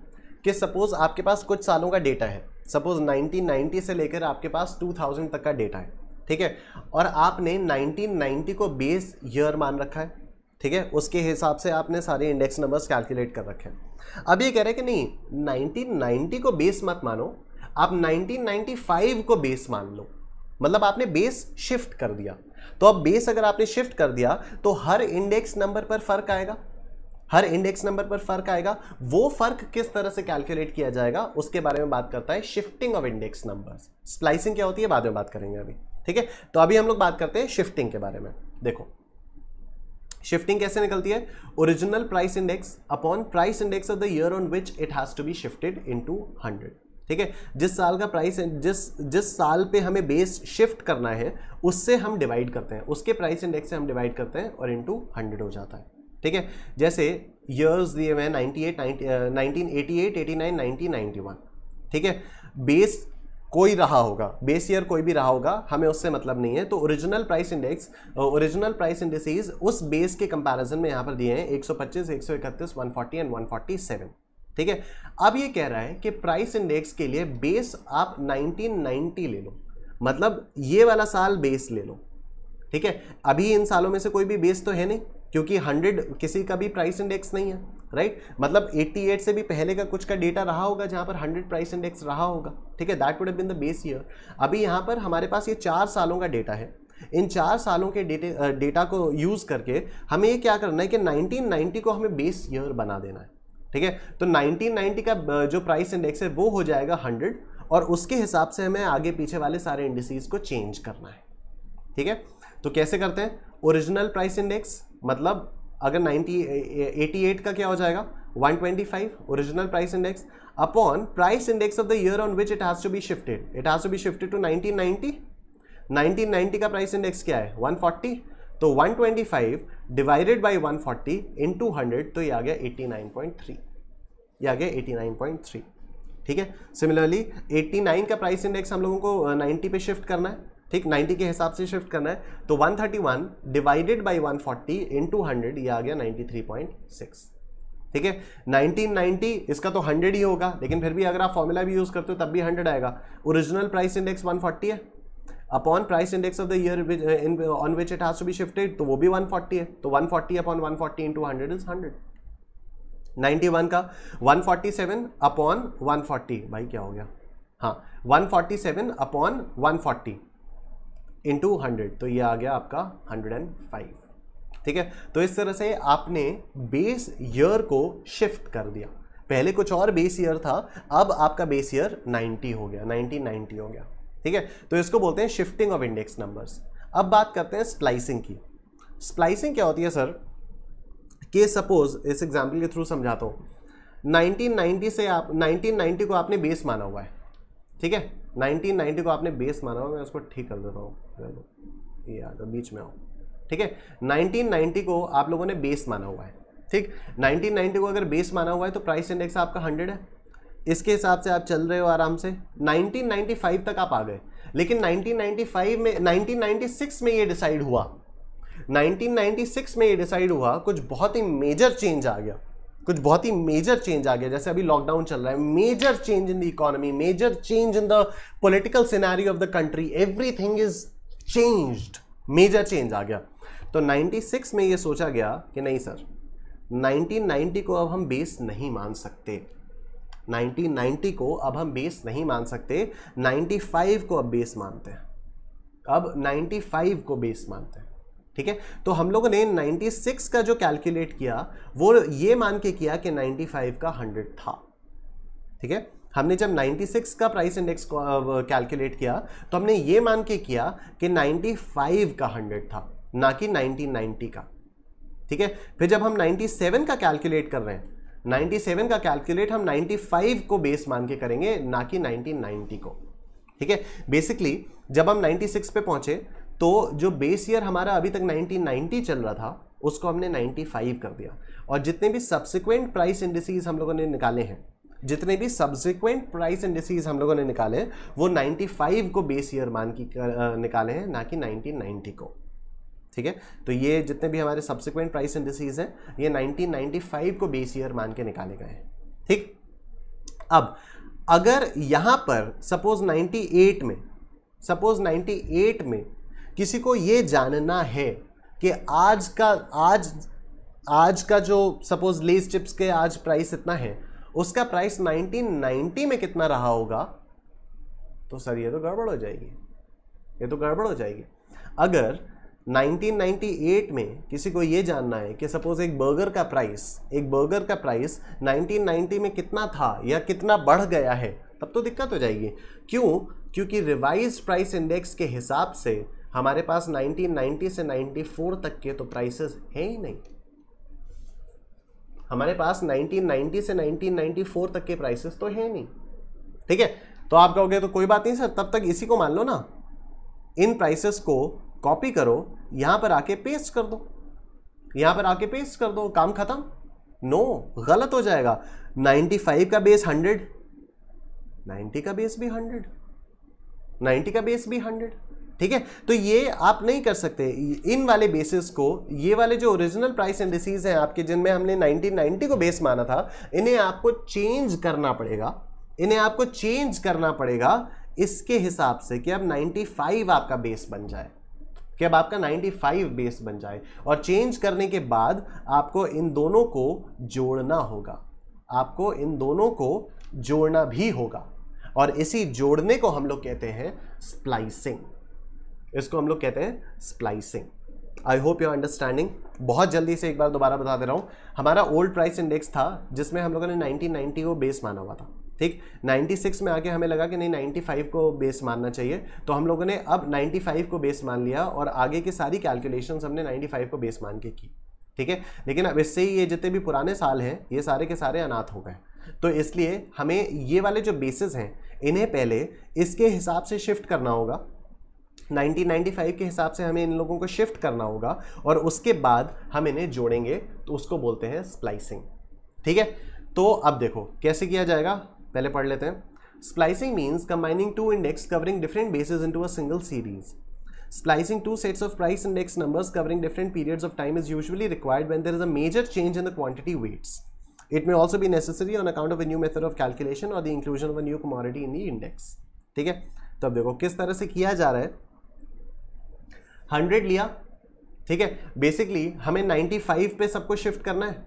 कि सपोज आपके पास कुछ सालों का डेटा है, सपोज 1990 से लेकर आपके पास 2000 तक का डेटा है, ठीक है, और आपने 1990 को बेस ईयर मान रखा है, ठीक है, उसके हिसाब से आपने सारे इंडेक्स नंबर्स कैलकुलेट कर रखे हैं। अब ये कह रहे हैं कि नहीं 1990 को बेस मत मानो, आप 1995 को बेस मान लो, मतलब आपने बेस शिफ्ट कर दिया। तो अब बेस अगर आपने शिफ्ट कर दिया तो हर इंडेक्स नंबर पर फर्क आएगा, हर इंडेक्स नंबर पर फर्क आएगा। वो फर्क किस तरह से कैलकुलेट किया जाएगा उसके बारे में बात करता है shifting of index numbers. Splicing क्या होती है बाद में बात करेंगे अभी, ठीक है। तो अभी हम लोग बात करते हैं शिफ्टिंग के बारे में। देखो शिफ्टिंग कैसे निकलती है, original price index upon price index of the year on which it has to be shifted into 100, ठीक है। जिस साल का प्राइस, जिस साल पे हमें बेस शिफ्ट करना है उससे हम डिवाइड करते हैं, उसके प्राइस इंडेक्स से हम डिवाइड करते हैं और इनटू 100 हो जाता है, ठीक है। जैसे ईयर्स दिए हुए हैं 1988, 89, 90, 91, ठीक है। बेस कोई रहा होगा, बेस ईयर कोई भी रहा होगा, हमें उससे मतलब नहीं है। तो original price index, original price indexes उस बेस के कंपैरिजन में यहां पर दिए हैं 125, 131, 140 एंड 147, ठीक है। अब ये कह रहा है कि प्राइस इंडेक्स के लिए बेस आप 1990 ले लो, मतलब ये वाला साल बेस ले लो, ठीक है। अभी इन सालों में से कोई भी बेस तो है नहीं, क्योंकि 100 किसी का भी प्राइस इंडेक्स नहीं है, राइट। मतलब 88 से भी पहले का कुछ का डेटा रहा होगा जहां पर 100 प्राइस इंडेक्स रहा होगा, ठीक है। That would have been the base year. अभी यहां पर हमारे पास ये 4 सालों का डेटा है। इन 4 सालों के डेटा को यूज करके हमें ये क्या करना है कि 1990 को हमें बेस ईयर बना देना है, ठीक है। तो 1990 का जो प्राइस इंडेक्स है वो हो जाएगा 100 और उसके हिसाब से हमें आगे पीछे वाले सारे इंडिसेस को चेंज करना है, ठीक है। तो कैसे करते हैं, ओरिजिनल प्राइस इंडेक्स मतलब अगर 88 का क्या हो जाएगा 125 original price index upon price index of the year on which it has to be shifted, it has to be shifted to 1990। 1990 का प्राइस इंडेक्स क्या है 140, तो 125 डिवाइडेड बाई 140 इंटू 100, तो ये आ गया 89.3, ये आ गया 89.3, ठीक है। सिमिलरली 89 का प्राइस इंडेक्स हम लोगों को 90 पे शिफ्ट करना है, ठीक, 90 के हिसाब से शिफ्ट करना है। तो 131 डिवाइडेड बाई 140 इंटू 100, ये आ गया 93.6, ठीक है। 1990 इसका तो 100 ही होगा, लेकिन फिर भी अगर आप फॉर्मूला भी यूज करते हो तब भी 100 आएगा। ओरिजिनल प्राइस इंडेक्स 140 है upon price index of the year on which it has to be shifted, तो वो भी 140 है। तो 140 अपॉन 140 इंटू 100 इज 100। 91 का 147 अपॉन 140, भाई क्या हो गया, हाँ 147 अपॉन 140 इंटू 100, तो ये आ गया आपका 105, ठीक है। तो इस तरह से आपने बेस ईयर को शिफ्ट कर दिया। पहले कुछ और बेस ईयर था, अब आपका बेस ईयर 90 हो गया, 1990 हो गया, ठीक है। तो इसको बोलते हैं शिफ्टिंग ऑफ इंडेक्स नंबर्स। अब बात करते हैं स्प्लाइसिंग की। स्प्लाइसिंग क्या होती है सर, कि सपोज इस एग्जाम्पल के थ्रू समझाता हूं। 1990 से आप 1990 को आपने बेस माना हुआ है, ठीक है। 1990 को आपने बेस माना हुआ, मैं उसको ठीक कर देता हूँ, ये आ बीच में आओ, ठीक है। 1990 को आप लोगों ने बेस माना हुआ है, ठीक। 1990 को अगर बेस माना हुआ है तो प्राइस इंडेक्स आपका 100 है, इसके हिसाब से आप चल रहे हो आराम से। 1995 तक आप आ गए, लेकिन 1995 में 1996 में ये डिसाइड हुआ, 1996 में ये डिसाइड हुआ, कुछ बहुत ही मेजर चेंज आ गया, कुछ बहुत ही मेजर चेंज आ गया। जैसे अभी लॉकडाउन चल रहा है, major change in the economy, major change in the political scenario of the country, everything is changed, major change आ गया। तो 96 में ये सोचा गया कि नहीं सर, 1990 को अब हम बेस नहीं मान सकते, 1990 को अब हम बेस नहीं मान सकते, 95 को अब बेस मानते हैं, अब 95 को बेस मानते हैं, ठीक है। तो हम लोगों ने 96 का जो कैलकुलेट किया वो ये मान के किया कि 95 का 100 था, ठीक है। हमने जब 96 का प्राइस इंडेक्स को कैलकुलेट किया तो हमने ये मान के किया कि 95 का 100 था, ना कि 1990 का, ठीक है। फिर जब हम 97 का कैलकुलेट कर रहे हैं, 97 का कैलकुलेट हम 95 को बेस मान के करेंगे, ना कि 1990 को, ठीक है। बेसिकली जब हम 96 पे पहुंचे तो जो बेस ईयर हमारा अभी तक 1990 चल रहा था उसको हमने 95 कर दिया, और जितने भी सब्सिक्वेंट प्राइस इंडिसेस हम लोगों ने निकाले हैं, जितने भी सब्सिक्वेंट प्राइस इंडिसेस हम लोगों ने निकाले हैं वो 95 को बेस ईयर मान की निकाले हैं, ना कि 1990 को, ठीक है। तो ये जितने भी हमारे सब्सिक्वेंट प्राइस इंडिसेस हैं ये 1995 को बेस ईयर मान के निकाले गए हैं, ठीक। अब अगर यहां पर सपोज 98 में किसी को ये जानना है कि आज का जो सपोज लेस चिप्स के आज प्राइस इतना है, उसका प्राइस 1990 में कितना रहा होगा, तो सर ये तो गड़बड़ हो जाएगी, ये तो गड़बड़ हो जाएगी। अगर 1998 में किसी को ये जानना है कि सपोज एक बर्गर का प्राइस 1990 में कितना था या कितना बढ़ गया है, तब तो दिक्कत हो जाएगी। क्यों? क्योंकि रिवाइज्ड प्राइस इंडेक्स के हिसाब से हमारे पास 1990 से 94 तक के तो प्राइसेस हैं ही नहीं। हमारे पास 1990 से 1994 तक के प्राइसेस तो हैं नहीं, ठीक है। तो आप कहोगे तो कोई बात नहीं सर, तब तक इसी को मान लो ना, इन प्राइसेस को कॉपी करो, यहां पर आके पेस्ट कर दो, यहां पर आके पेस्ट कर दो, काम खत्म। नो, गलत हो जाएगा। 95 का बेस 100, 90 का बेस भी 100, 90 का बेस भी 100, ठीक है। तो ये आप नहीं कर सकते। इन वाले बेसिस को, ये वाले जो ओरिजिनल प्राइस इंडिसेस हैं आपके, जिनमें हमने 1990 को बेस माना था, इन्हें आपको चेंज करना पड़ेगा, इन्हें आपको चेंज करना पड़ेगा इसके हिसाब से कि अब 95 आपका बेस बन जाए, कि अब आपका 95 बेस बन जाए। और चेंज करने के बाद आपको इन दोनों को जोड़ना होगा, आपको इन दोनों को जोड़ना भी होगा, और इसी जोड़ने को हम लोग कहते हैं स्प्लाइसिंग। इसको हम लोग कहते हैं splicing. I hope you understanding. बहुत जल्दी से एक बार दोबारा बता दे रहा हूं, हमारा ओल्ड प्राइस इंडेक्स था जिसमें हम लोगों ने 1990 को बेस माना हुआ था, ठीक। 96 में आके हमें लगा कि नहीं 95 को बेस मानना चाहिए, तो हम लोगों ने अब 95 को बेस मान लिया और आगे की सारी कैलकुलेशंस हमने 95 को बेस मान के की, ठीक है। लेकिन अब इससे ही ये जितने भी पुराने साल हैं ये सारे के सारे अनाथ हो गए, तो इसलिए हमें ये वाले जो बेसिस हैं इन्हें पहले इसके हिसाब से शिफ्ट करना होगा, 1995 के हिसाब से हमें इन लोगों को शिफ्ट करना होगा, और उसके बाद हम इन्हें जोड़ेंगे, तो उसको बोलते हैं स्प्लाइसिंग, ठीक है। तो अब देखो कैसे किया जाएगा, पहले पढ़ लेते हैं। Splicing means combining two index covering different basis into a single series. Splicing two sets of price index numbers covering different periods of time is usually required when there is a major change in the quantity weights. It may also be necessary on account of a new method of calculation or the inclusion of a new commodity in the index. ठीक है, तो अब देखो किस तरह से किया जा रहा है। 100 लिया, ठीक है, बेसिकली हमें 95 पे सबको शिफ्ट करना है,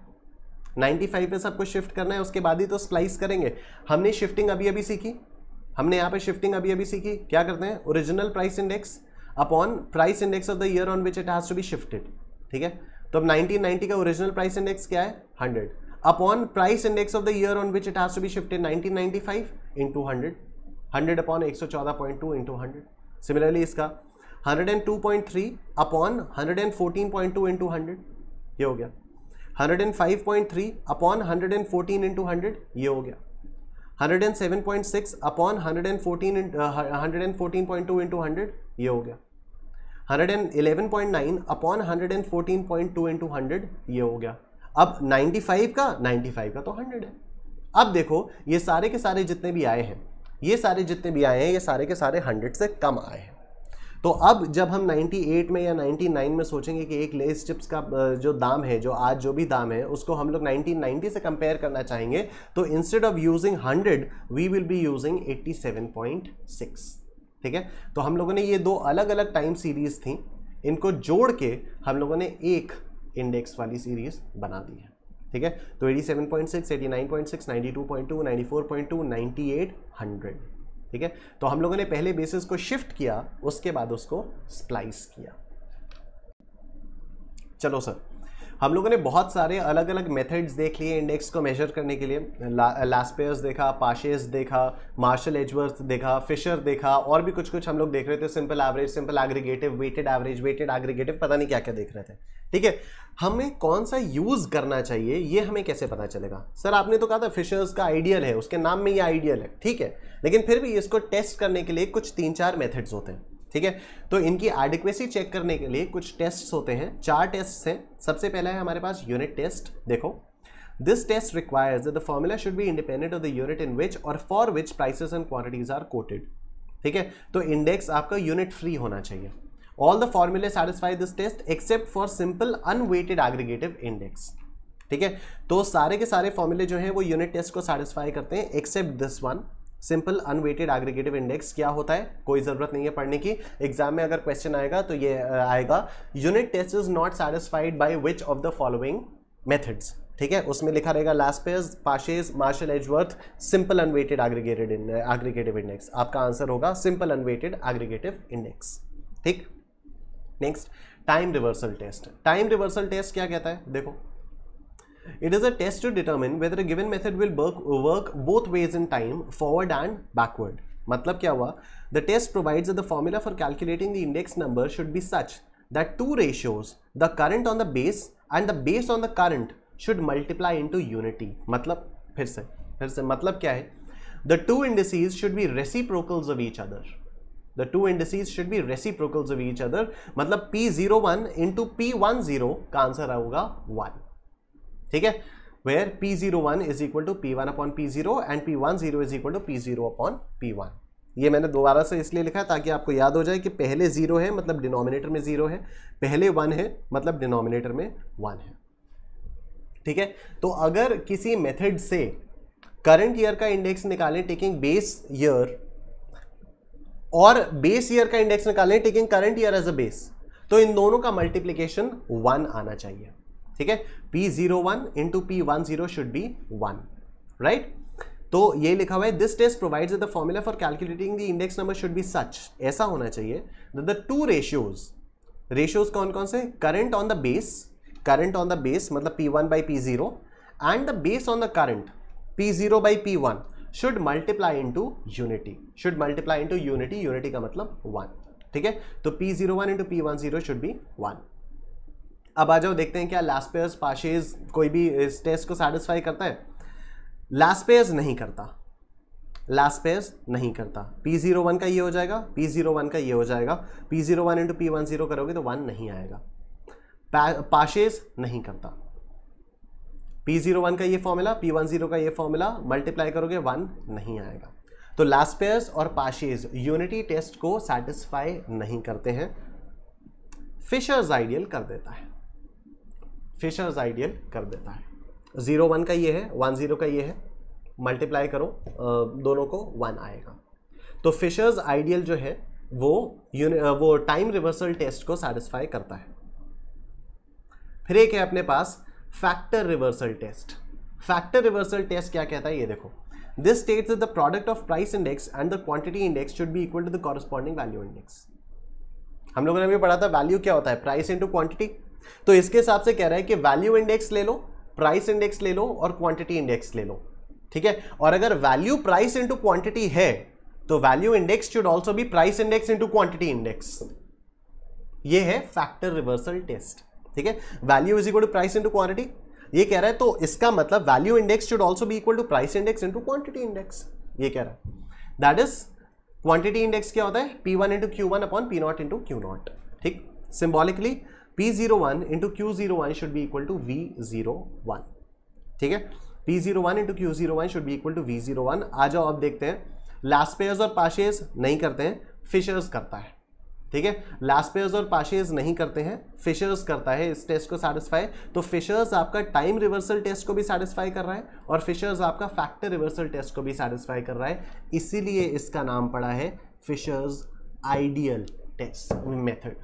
95 पे सबको शिफ्ट करना है, उसके बाद ही तो स्प्लाइस करेंगे। हमने शिफ्टिंग अभी अभी सीखी, हमने यहाँ पे शिफ्टिंग अभी अभी सीखी। क्या करते हैं, original price index upon price index of the year on which it has to be shifted, ठीक है। तो अब 1990 का ओरिजिनल प्राइस इंडेक्स क्या है, 100, upon price index of the year on which it has to be shifted 1995 into 100, 100 upon 114.2 into 100। Similarly इसका 102.3 upon 114.2 into 100, ये हो गया। 105.3 अपॉन 114 इंटू 100, ये हो गया। 107.6 अपॉन 114.2 इंटू 100, ये हो गया। 111.9 अपॉन 114.2 इंटू 100, ये हो गया। अब 95 का तो 100 है। अब देखो ये सारे के सारे जितने भी आए हैं, ये सारे जितने भी आए हैं, ये सारे के सारे 100 से कम आए हैं। तो अब जब हम 98 में या 99 में सोचेंगे कि एक लेस चिप्स का जो दाम है, जो आज जो भी दाम है, उसको हम लोग 1990 से कंपेयर करना चाहेंगे, तो instead of using 100 we will be using 87.6, ठीक है। तो हम लोगों ने ये दो अलग अलग टाइम सीरीज थी, इनको जोड़ के हम लोगों ने एक इंडेक्स वाली सीरीज बना दी है, ठीक है। तो 87.6, 89.6, 92.2, 94.2, 98, 100, ठीक है। तो हम लोगों ने पहले बेसिस को शिफ्ट किया, उसके बाद उसको स्प्लाइस किया। चलो सर, हम लोगों ने बहुत सारे अलग अलग मेथड्स देख लिए इंडेक्स को मेजर करने के लिए। लास्पेयर्स देखा, पाशेस देखा, मार्शल एजवर्थ देखा, फिशर देखा, और भी कुछ कुछ हम लोग देख रहे थे, simple average, simple aggregative, weighted average, weighted aggregative, पता नहीं क्या क्या देख रहे थे, ठीक है। हमें कौन सा यूज करना चाहिए ये हमें कैसे पता चलेगा? सर आपने तो कहा था फिशर्स का आइडियल है, उसके नाम में ये आइडियल है, ठीक है, लेकिन फिर भी इसको टेस्ट करने के लिए कुछ 3-4 मेथड्स होते हैं, ठीक है। तो इनकी एडिक्वेसी चेक करने के लिए कुछ टेस्ट्स होते हैं, 4 टेस्ट्स हैं। सबसे पहला है हमारे पास यूनिट टेस्ट। देखो, this test requires that the formula should be independent of the unit in which और for which prices and quantities are quoted, ठीक है। तो इंडेक्स आपका यूनिट फ्री होना चाहिए। All the formulae satisfy this test except for simple unweighted aggregative index, ठीक है। तो सारे के सारे फॉर्मूले जो हैं वो यूनिट टेस्ट को सैटिस्फाई करते हैं except this one, simple unweighted aggregative index. क्या होता है, कोई जरूरत नहीं है पढ़ने की, एग्जाम में अगर क्वेश्चन आएगा तो ये आएगा, unit test is not satisfied by which of the following methods, ठीक है। उसमें लिखा रहेगा Laspeyres, Paasche's, Marshall Edgeworth, simple unweighted aggregative index. आपका आंसर होगा सिंपल अनवेटेड एग्रीगेटिव इंडेक्स, ठीक। Next time reversal test. Time reversal test क्या कहता है, देखो, it is a test to determine whether a given method will work both ways in time, forward and backward. मतलब क्या हुआ, the test provides the formula for calculating the index number should be such that two ratios, the current on the base and the base on the current should multiply into unity. मतलब फिर से मतलब क्या है, the two indices should be reciprocals of each other. The two indices should be reciprocals of each other। मतलब P01 into P10 का answer होगा 1, ठीक है, where P01 is equal to P1 upon P0 and P10 is equal to P0 upon P1। ये मैंने दोबारा से इसलिए लिखा है ताकि आपको याद हो जाए कि पहले 0 है मतलब डिनोमिनेटर में 0 है, पहले 1 है मतलब डिनोमिनेटर में 1 है, ठीक है। तो अगर किसी मेथड से करंट ईयर का इंडेक्स निकालें टेकिंग बेस ईयर और बेस ईयर का इंडेक्स निकालें taking current year as a base, तो इन दोनों का मल्टीप्लीकेशन 1 आना चाहिए, ठीक है। P01 into P10 should be 1, right. तो ये लिखा हुआ है, this test provides the formula for calculating the index number should be such, ऐसा होना चाहिए द टू रेशियोज कौन कौन से, करंट ऑन द बेस मतलब P1 by P0 and the base on the current P0 by P1 should multiply into unity, unity का मतलब 1, ठीक है। तो P01 into P10 should be 1। अब आ जाओ देखते हैं क्या लास्पेयर्स पाशेज कोई भी इस टेस्ट को सेटिस्फाई करता है। लास्पेयर्स नहीं करता। P01 का ये हो जाएगा, P01 का ये हो जाएगा, P01 into P10 करोगे तो 1 नहीं आएगा। पाशेज नहीं करता, P01 का ये फॉर्मूला P10 का ये फॉर्मूला मल्टीप्लाई करोगे 1 नहीं आएगा। तो लास्पेयर्स और पाशेज यूनिटी टेस्ट को सेटिस्फाई नहीं करते हैं। फिशर्स आइडियल कर देता है, 0 1 का ये है, 10 का ये है, मल्टीप्लाई करो दोनों को 1 आएगा। तो फिशर्स आइडियल जो है वो टाइम रिवर्सल टेस्ट को सेटिस्फाई करता है। फिर एक है अपने पास factor reversal test. Factor reversal test क्या कहता है, ये देखो, this states that the product of price index and the quantity index should be equal to the corresponding value index. हम लोगों ने भी पढ़ा था वैल्यू क्या होता है, प्राइस इंटू क्वांटिटी। तो इसके हिसाब से कह रहा है कि वैल्यू इंडेक्स ले लो, प्राइस इंडेक्स ले लो और क्वांटिटी इंडेक्स ले लो, ठीक है। और अगर वैल्यू प्राइस इंटू क्वांटिटी है तो value index should also be price index into quantity index. ये है फैक्टर रिवर्सल टेस्ट, ठीक है। Value is equal to price into quantity ये कह रहा है, तो इसका मतलब value index should also be equal to price index into quantity index, ये कह रहा है। दैट इज क्वांटिटी इंडेक्स क्या होता है, P1 into Q1 upon P0 into Q0, ठीक। Symbolically P01 into Q01 should be equal to V01, ठीक है। P01 into Q01 should be equal to V01। आ जाओ अब देखते हैं, लास्पेयर्स और पाशेज नहीं करते हैं, फिशर्स करता है, ठीक है। लास्पेयर्स और पाशेज नहीं करते हैं, फिशर्स करता है इस टेस्ट को सेटिस्फाई। तो फिशर्स आपका टाइम रिवर्सल टेस्ट को भी सेटिस्फाई कर रहा है और फिशर्स आपका फैक्टर रिवर्सल टेस्ट को भी सेटिस्फाई कर रहा है, इसीलिए इसका नाम पड़ा है फिशर्स आइडियल टेस्ट मेथड,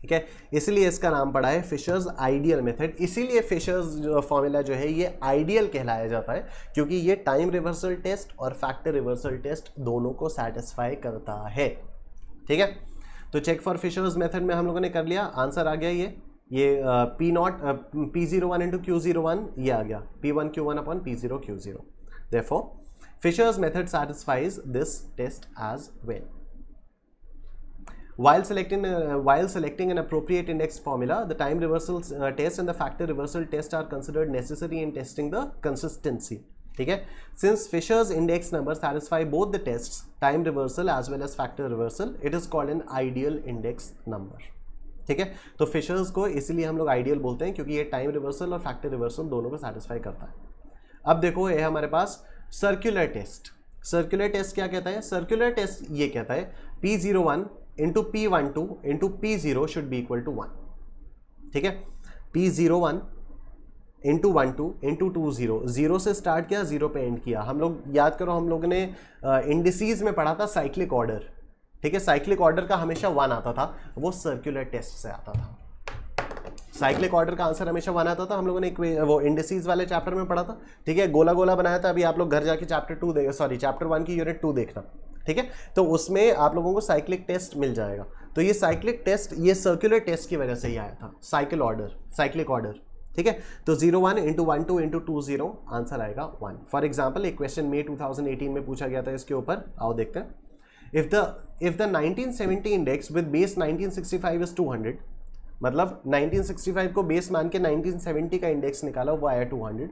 ठीक है। इसलिए इसका नाम पड़ा है फिशर्स आइडियल मेथड। इसीलिए फिशर्स फॉर्मूला जो है ये आइडियल कहलाया जाता है, क्योंकि ये टाइम रिवर्सल टेस्ट और फैक्टर रिवर्सल टेस्ट दोनों को सेटिस्फाई करता है, ठीक है। तो चेक फॉर फिशर्स मेथड में हम लोगों ने कर लिया, आंसर आ गया ये P01 इंटू Q01 ये आ गया, P1 Q1 upon P0 Q0। Therefore Fisher's method satisfies this test as well. While selecting an appropriate index formula, the time reversal test and the factor reversal test are considered necessary in testing the consistency, ठीक है। Since Fisher's index number satisfy both the tests, time reversal as well as factor reversal, it is called an ideal index number, ठीक है। तो fishers को इसलिए हम लोग ideal बोलते हैं क्योंकि ये टाइम रिवर्सल और फैक्टर रिवर्सल दोनों को सेटिस्फाई करता है। अब देखो ये हमारे पास सर्कुलर टेस्ट। सर्कुलर टेस्ट क्या कहता है, सर्कुलर टेस्ट ये कहता है P01 into P12 into P0 should be equal to 1, ठीक है। P01 इंटू 12 इंटू 20, 0 से स्टार्ट किया 0 पे एंड किया। हम लोग याद करो, हम लोग ने इंडिसीज में पढ़ा था साइक्लिक ऑर्डर, ठीक है। साइक्लिक ऑर्डर का हमेशा 1 आता था, वो सर्कुलर टेस्ट से आता था। साइक्लिक ऑर्डर का आंसर हमेशा 1 आता था, हम लोगों ने वो इंडिसीज वाले चैप्टर में पढ़ा था, ठीक है। गोला गोला बनाया था, अभी आप लोग घर जाके चैप्टर 1 की यूनिट 2 देखना, ठीक है, तो उसमें आप लोगों को साइक्लिक टेस्ट मिल जाएगा। तो ये साइक्लिक टेस्ट ये सर्कुलर टेस्ट की वजह से ही आया था, साइक्लिक ऑर्डर। ठीक है, तो 01 इंटू 1 2 इंटू 2 0, आंसर आएगा 1। फॉर एग्जाम्पल एक क्वेश्चन मई 2018 में पूछा गया था इसके ऊपर, आओ देखते हैं। If the 1970 index with base 1965 is 200, मतलब 1965 को बेस मान के 1970 का इंडेक्स निकाला, वो आया 200,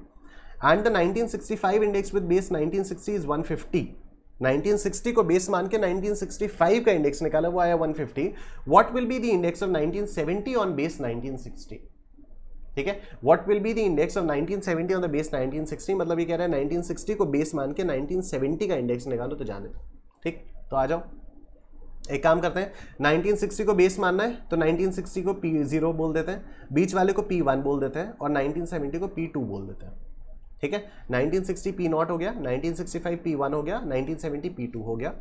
and the 1965 index with base 1960 is 150, 1960 को बेस मान के 1965 का इंडेक्स निकाला, वो आया 150। What will be the index of 1970 on base 1960? ठीक है, what will be the index of 1970 on the base 1960, मतलब ये कह रहा है 1960 को बेस मान के 1970 का इंडेक्स निकालो तो जाने दो। ठीक, तो आ जाओ, एक काम करते हैं, 1960 को बेस मानना है तो 1960 को P0 बोल देते हैं, बीच वाले को P1 बोल देते हैं, और 1970 को P2 बोल देते हैं। ठीक है, 1960 P0 हो गया, 1965 P1 हो गया, 1970 P2 हो गया।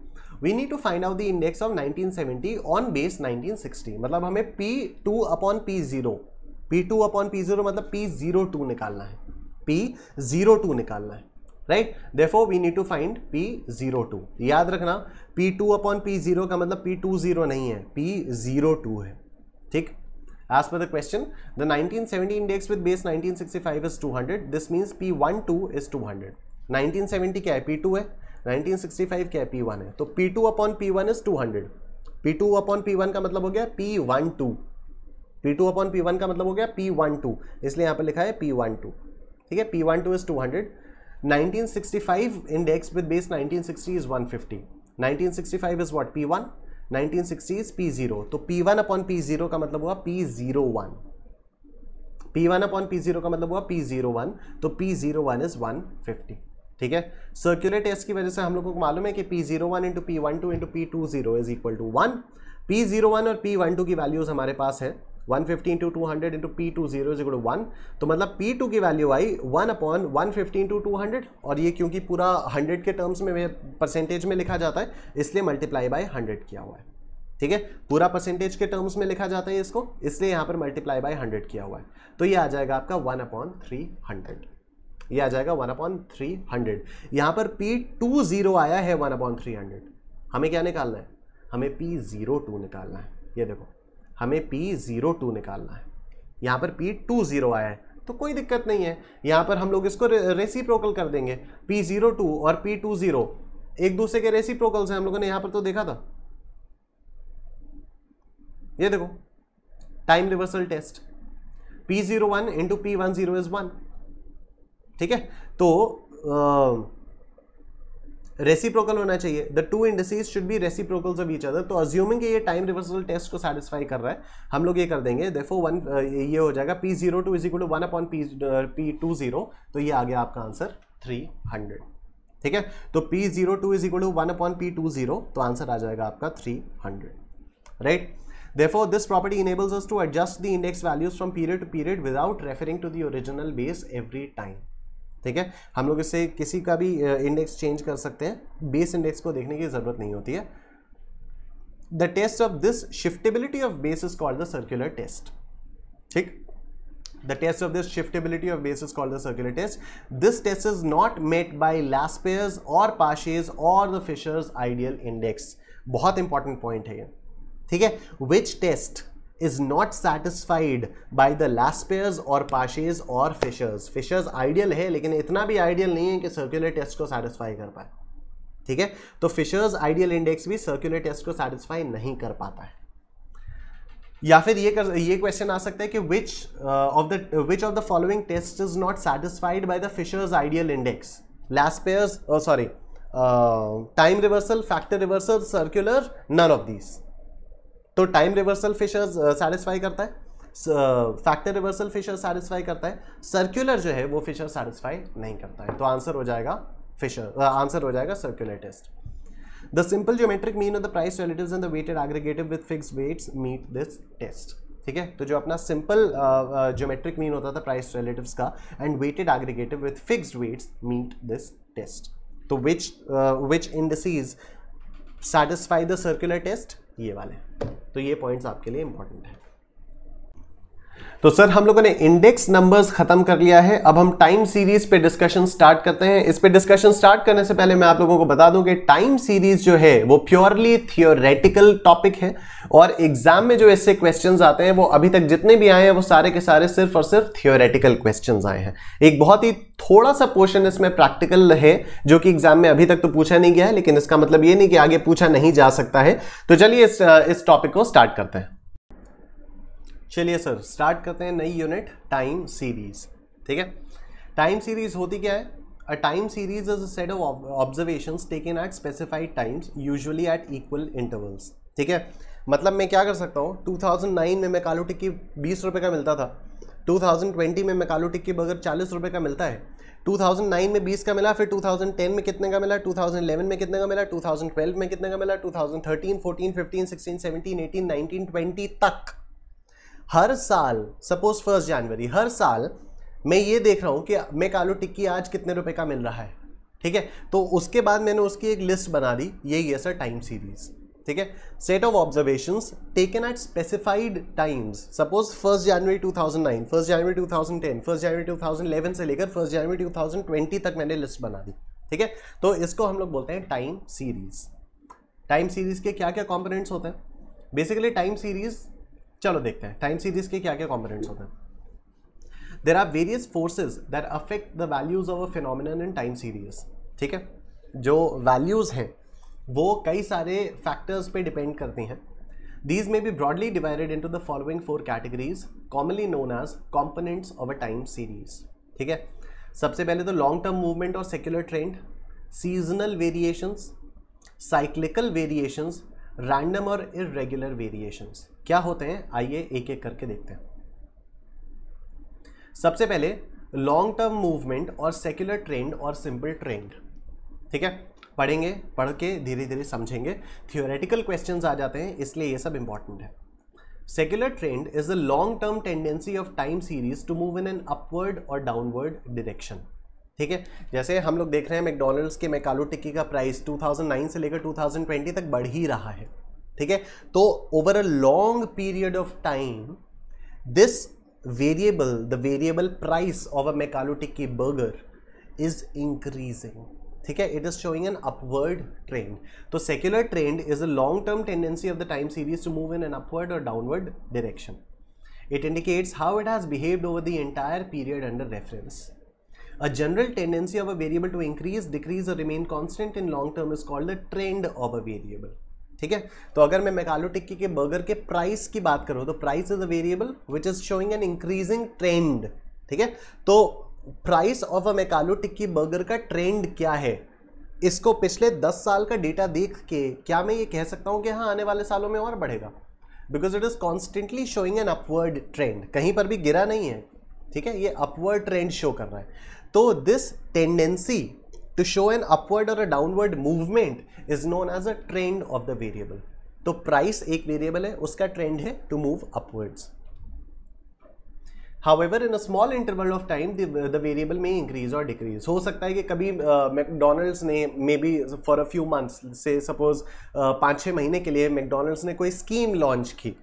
We need to find out the index of 1970 on base 1960, मतलब हमें P2 upon P0, P2 upon P0 मतलब P02 निकालना है, P02 निकालना है, right. Therefore we need to find P02। याद रखना P2 अपॉन P0 का मतलब P20 नहीं है, P02 है। ठीक, as per the question, the 1970 index with base 1965 is 200, this means P12 is 200। 1970 क्या है, P2 है, 1965 क्या है, P1 है, तो P2 upon P1 is 200, P2 upon P1 का मतलब हो गया P12, P2 अपॉन P1 का मतलब हो गया P12, इसलिए यहाँ पर लिखा है P12। ठीक है, P12 is 200, 1965 index with base 1960 is 150, 1965 is what, P1, 1960 is P0, तो P1 अपॉन P0 का मतलब हुआ P01, P1 अपॉन P0 का मतलब हुआ P01, तो P01 is 150। ठीक है, सर्कुलर टेस्ट की वजह से हम लोगों को मालूम है कि P01 into P12 into P20 is equal to 1। P01 और P12 की वैल्यूज हमारे पास है, 150 into 200 into P20 is equal to 1, तो मतलब P2 की वैल्यू आई 1 अपॉन 150 इंटू 200, और ये क्योंकि पूरा 100 के टर्म्स में परसेंटेज में लिखा जाता है, इसलिए मल्टीप्लाई बाय 100 किया हुआ है। ठीक है, पूरा परसेंटेज के टर्म्स में लिखा जाता है इसको, इसलिए यहाँ पर मल्टीप्लाई बाय 100 किया हुआ है, तो ये आ जाएगा आपका 1 अपॉन 300, ये आ जाएगा 1 अपॉन 300। यहाँ पर P20 आया है 1 अपॉन 300, हमें क्या निकालना है, हमें P02 निकालना है। ये देखो, हमें P02 निकालना है, यहाँ पर P20 आया है, तो कोई दिक्कत नहीं है, यहाँ पर हम लोग इसको रेसिप्रोकल कर देंगे। P02 और P20 एक दूसरे के रेसिप्रोकल्स हैं, हम लोगों ने यहाँ पर तो देखा था। ये देखो, time reversal test, P01 into P10 is 1। ठीक है, तो रेसिप्रोकल होना चाहिए, the two indices should be reciprocals of each other. तो अज्यूमिंग कि ये टाइम रिवर्सल टेस्ट को सेटिस्फाई कर रहा है, हम लोग ये कर देंगे, देखो ये हो जाएगा P02 is equal to 1 upon P20, तो ये आ गया आपका आंसर 300। ठीक है, तो P02 is equal to 1 upon P20, तो आंसर आ जाएगा आपका 300, right. Therefore, this property enables us to adjust the index values from period to period without referring to the original base every time। ठीक है, हम लोग इससे किसी का भी इंडेक्स चेंज कर सकते हैं, बेस इंडेक्स को देखने की जरूरत नहीं होती है। The test of this shiftability of base is called the circular test. ठीक, the test of this shiftability of base is called the circular test. This test is not met by Laspeyres or Paasche or the Fisher's ideal index। बहुत important point है ये। ठीक है, which test is not satisfied by the Laspeyres or Paasche or Fisher's। Fisher's ideal है, लेकिन इतना भी ideal नहीं है कि सर्कुलर टेस्ट को सेटिस्फाई कर पाए। ठीक है, तो फिशर्स आइडियल इंडेक्स भी सर्कुलर टेस्ट को सेटिस्फाई नहीं कर पाता है। या फिर ये क्वेश्चन आ सकता है कि which of the following test is not satisfied by the Fisher's ideal index? Laspeyres, time reversal, factor reversal, circular, none of these। तो टाइम रिवर्सल फिशर्स सेटिस्फाई करता है, फैक्टर रिवर्सल फिशर सेटिस्फाई करता है, circular जो है वो Fisher satisfy नहीं करता है, तो आंसर हो जाएगा आंसर हो जाएगा circular test. The simple geometric mean of the price relatives and the weighted aggregative with fixed weights meet this test. ठीक है, तो जो अपना सिंपल ज्योमेट्रिक मीन होता था प्राइस रिलेटिव्स का and weighted aggregative with fixed weights meet this test. तो which indices satisfy the circular test, ये वाले। तो ये पॉइंट्स आपके लिए इंपॉर्टेंट है। तो सर हम लोगों ने इंडेक्स नंबर्स खत्म कर लिया है, अब हम टाइम सीरीज पे डिस्कशन स्टार्ट करते हैं। इस पे डिस्कशन स्टार्ट करने से पहले मैं आप लोगों को बता दूं कि टाइम सीरीज जो है वो प्योरली थियोरेटिकल टॉपिक है और एग्जाम में जो इससे क्वेश्चंस आते हैं वो अभी तक जितने भी आए हैं वो सारे के सारे सिर्फ और सिर्फ थियोरेटिकल क्वेश्चंस आए हैं। एक बहुत ही थोड़ा सा पोर्शन इसमें प्रैक्टिकल है जो कि एग्जाम में अभी तक तो पूछा नहीं गया है, लेकिन इसका मतलब ये नहीं कि आगे पूछा नहीं जा सकता है। तो चलिए इस टॉपिक को स्टार्ट करते हैं। चलिए सर स्टार्ट करते हैं नई यूनिट टाइम सीरीज। ठीक है, टाइम सीरीज होती क्या है? A time series is a set of observations taken at specified times usually at equal intervals. ठीक है, मतलब मैं क्या कर सकता हूँ, 2009 में मैकालो टिक्की 20 रुपये का मिलता था, 2020 में मैकालो टिक्की बर्गर 40 रुपये का मिलता है, 2009 में 20 का मिला, फिर 2010 में कितने का मिला, 2011 में कितने का मिला, 2012 में कितने का मिला, 2013, 14, 15, 16, 17, 18, 19, 20 तक हर साल, सपोज 1 जनवरी, हर साल मैं ये देख रहा हूं कि मैकालो टिक्की आज कितने रुपए का मिल रहा है। ठीक है, तो उसके बाद मैंने उसकी एक लिस्ट बना दी, यही है सर टाइम सीरीज। ठीक है, set of observations taken at specified times. Suppose 1 जनवरी 2009, 1 जनवरी 2010, 1 जनवरी 2011 से लेकर 1 जनवरी 2020 तक मैंने लिस्ट बना दी। ठीक है, तो इसको हम लोग बोलते हैं टाइम सीरीज। टाइम सीरीज के क्या क्या कॉम्पोनेंट्स होते हैं? बेसिकली टाइम सीरीज, चलो देखते हैं टाइम सीरीज के क्या क्या कंपोनेंट्स होते हैं। There are various forces that affect the values of a phenomenon in time series. ठीक है, जो वैल्यूज हैं वो कई सारे फैक्टर्स पे डिपेंड करती हैं। These may be broadly divided into the following 4 categories commonly known as components of a time series. ठीक है, सबसे पहले तो लॉन्ग टर्म मूवमेंट और secular trend, seasonal variations, cyclical variations, random और इररेगुलर वेरिएशंस। क्या होते हैं आइए एक एक करके देखते हैं। सबसे पहले लॉन्ग टर्म मूवमेंट और सेक्युलर ट्रेंड और सिंपल ट्रेंड। ठीक है, पढ़ेंगे, पढ़ के धीरे धीरे समझेंगे, थियोरेटिकल क्वेश्चंस आ जाते हैं इसलिए ये सब इंपॉर्टेंट है। Secular trend is a long term tendency of time series to move in an upward और डाउनवर्ड डायरेक्शन। ठीक है, जैसे हम लोग देख रहे हैं मैकडॉनल्ड्स के मैकालो टिक्की का प्राइस 2009 से लेकर 2020 तक बढ़ ही रहा है। ठीक है, तो over a long period of time this variable, the variable price of a McAloo tikki burger is increasing. ठीक है, it is showing an upward trend. तो secular trend is a long term tendency of the time series to move in an upward और downward direction. It indicates how it has behaved over the entire period under reference. A general tendency of a variable to increase, decrease or remain constant in long term is called the trend of a variable. ठीक है, तो अगर मैं मैकालो टिक्की के burger के price की बात करूं तो price is a variable which is showing an increasing trend. ठीक है, तो price of a McAloo tikki burger का ट्रेंड क्या है, इसको पिछले 10 साल का डेटा देख के क्या मैं ये कह सकता हूं कि हाँ आने वाले सालों में और बढ़ेगा? Because it is constantly showing an upward trend, कहीं पर भी गिरा नहीं है। ठीक है, ये अपवर्ड ट्रेंड शो कर रहा है। तो this tendency to show an upward और a downward movement is known as a trend of the variable. तो प्राइस एक वेरिएबल है, उसका ट्रेंड है to move upwards. However, in a small interval of time, the variable may increase or decrease. हो सकता है कि कभी मैकडॉनल्ड्स ने मे be for a few months से सपोज 5-6 महीने के लिए मैकडॉनल्ड्स ने कोई स्कीम लॉन्च की।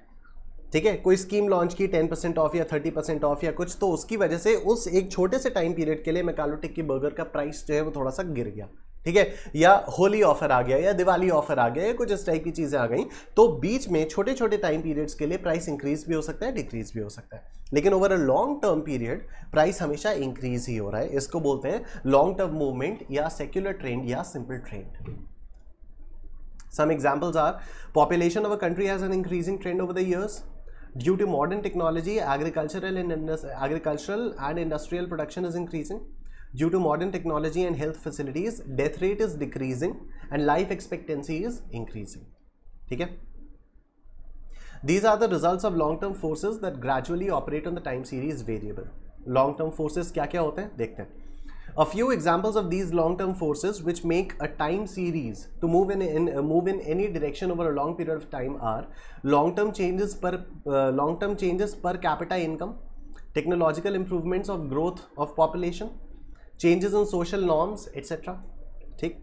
ठीक है, कोई स्कीम लॉन्च की 10% ऑफ या 30% ऑफ या कुछ, तो उसकी वजह से उस एक छोटे से टाइम पीरियड के लिए मैकालो टिक्की बर्गर का प्राइस जो है वो थोड़ा सा गिर गया। ठीक है, या होली ऑफर आ गया या दिवाली ऑफर आ गया या कुछ इस टाइप की चीजें आ गई, तो बीच में छोटे छोटे टाइम पीरियड्स के लिए प्राइस इंक्रीज भी हो सकता है, डिक्रीज भी हो सकता है, लेकिन over a long term period price हमेशा इंक्रीज ही हो रहा है। इसको बोलते हैं लॉन्ग टर्म मूवमेंट या सेक्युलर ट्रेंड या simple trend. Some examples are population of a country has an increasing trend over the years. Due to modern technology, agricultural and industrial production is increasing. Due to modern technology and health facilities, death rate is decreasing and life expectancy is increasing. ठीक है? These are the results of long-term forces that gradually operate on the time series variable. Long-term forces क्या क्या होते हैं देखते हैं। A few examples of these long-term forces which make a time series to move in any direction over a long period of time are long-term changes per capita income, technological improvements of growth of population, changes in social norms, etc. ठीक,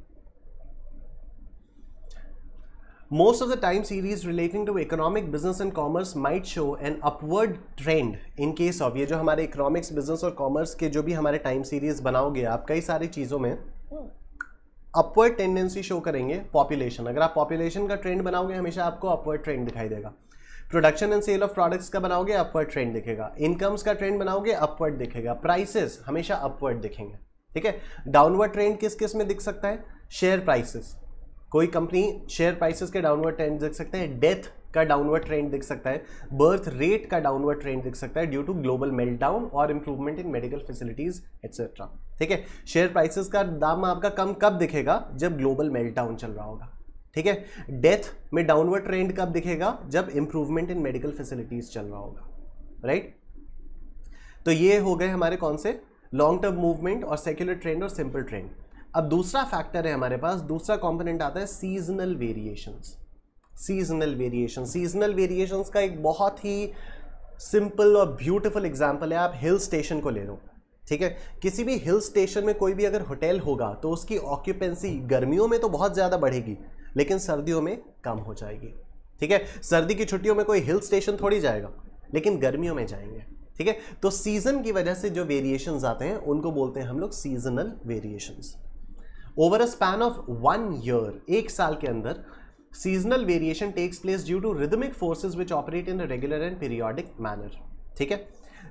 Most of the time series relating to economic, business and commerce might show an upward trend in case of, ये जो हमारे economics, business और commerce के जो भी हमारे time series बनाओगे आप, कई सारी चीज़ों में अपवर्ड टेंडेंसी शो करेंगे। पॉपुलेशन, अगर आप पॉपुलेशन का ट्रेंड बनाओगे हमेशा आपको अपवर्ड ट्रेंड दिखाई देगा। Production and sale of products का बनाओगे अपवर्ड ट्रेंड दिखेगा। इनकम्स का ट्रेंड बनाओगे अपवर्ड दिखेगा। प्राइसेस हमेशा अपवर्ड दिखेंगे, ठीक है। डाउनवर्ड ट्रेंड किस किस में दिख सकता है? शेयर प्राइसेस, कोई कंपनी शेयर प्राइसेस के डाउनवर्ड ट्रेंड दिख सकते हैं। डेथ का डाउनवर्ड ट्रेंड दिख सकता है। बर्थ रेट का डाउनवर्ड ट्रेंड दिख सकता है ड्यू टू ग्लोबल मेल्टडाउन और improvement in medical facilities etcetera, ठीक है। शेयर प्राइसेस का दाम आपका कम कब दिखेगा? जब ग्लोबल मेल्टडाउन चल रहा होगा, ठीक है। डेथ में डाउनवर्ड ट्रेंड कब दिखेगा? जब इंप्रूवमेंट इन मेडिकल फैसिलिटीज चल रहा होगा, राइट। तो ये हो गए हमारे कौन से? लॉन्ग टर्म मूवमेंट और सेक्युलर ट्रेंड और सिंपल ट्रेंड। अब दूसरा फैक्टर है हमारे पास, दूसरा कंपोनेंट आता है seasonal variations. Seasonal variation, seasonal variations का एक बहुत ही सिंपल और ब्यूटीफुल एग्जांपल है, आप हिल स्टेशन को ले लो, ठीक है। किसी भी हिल स्टेशन में कोई भी अगर होटल होगा तो उसकी ऑक्यूपेंसी गर्मियों में तो बहुत ज़्यादा बढ़ेगी लेकिन सर्दियों में कम हो जाएगी, ठीक है। सर्दी की छुट्टियों में कोई हिल स्टेशन थोड़ी जाएगा लेकिन गर्मियों में जाएंगे, ठीक है। तो सीजन की वजह से जो वेरिएशंस आते हैं उनको बोलते हैं हम लोग seasonal variations. Over a span of 1 year, एक साल के अंदर, seasonal variation takes place due to rhythmic forces which operate in a regular and periodic manner, ठीक है।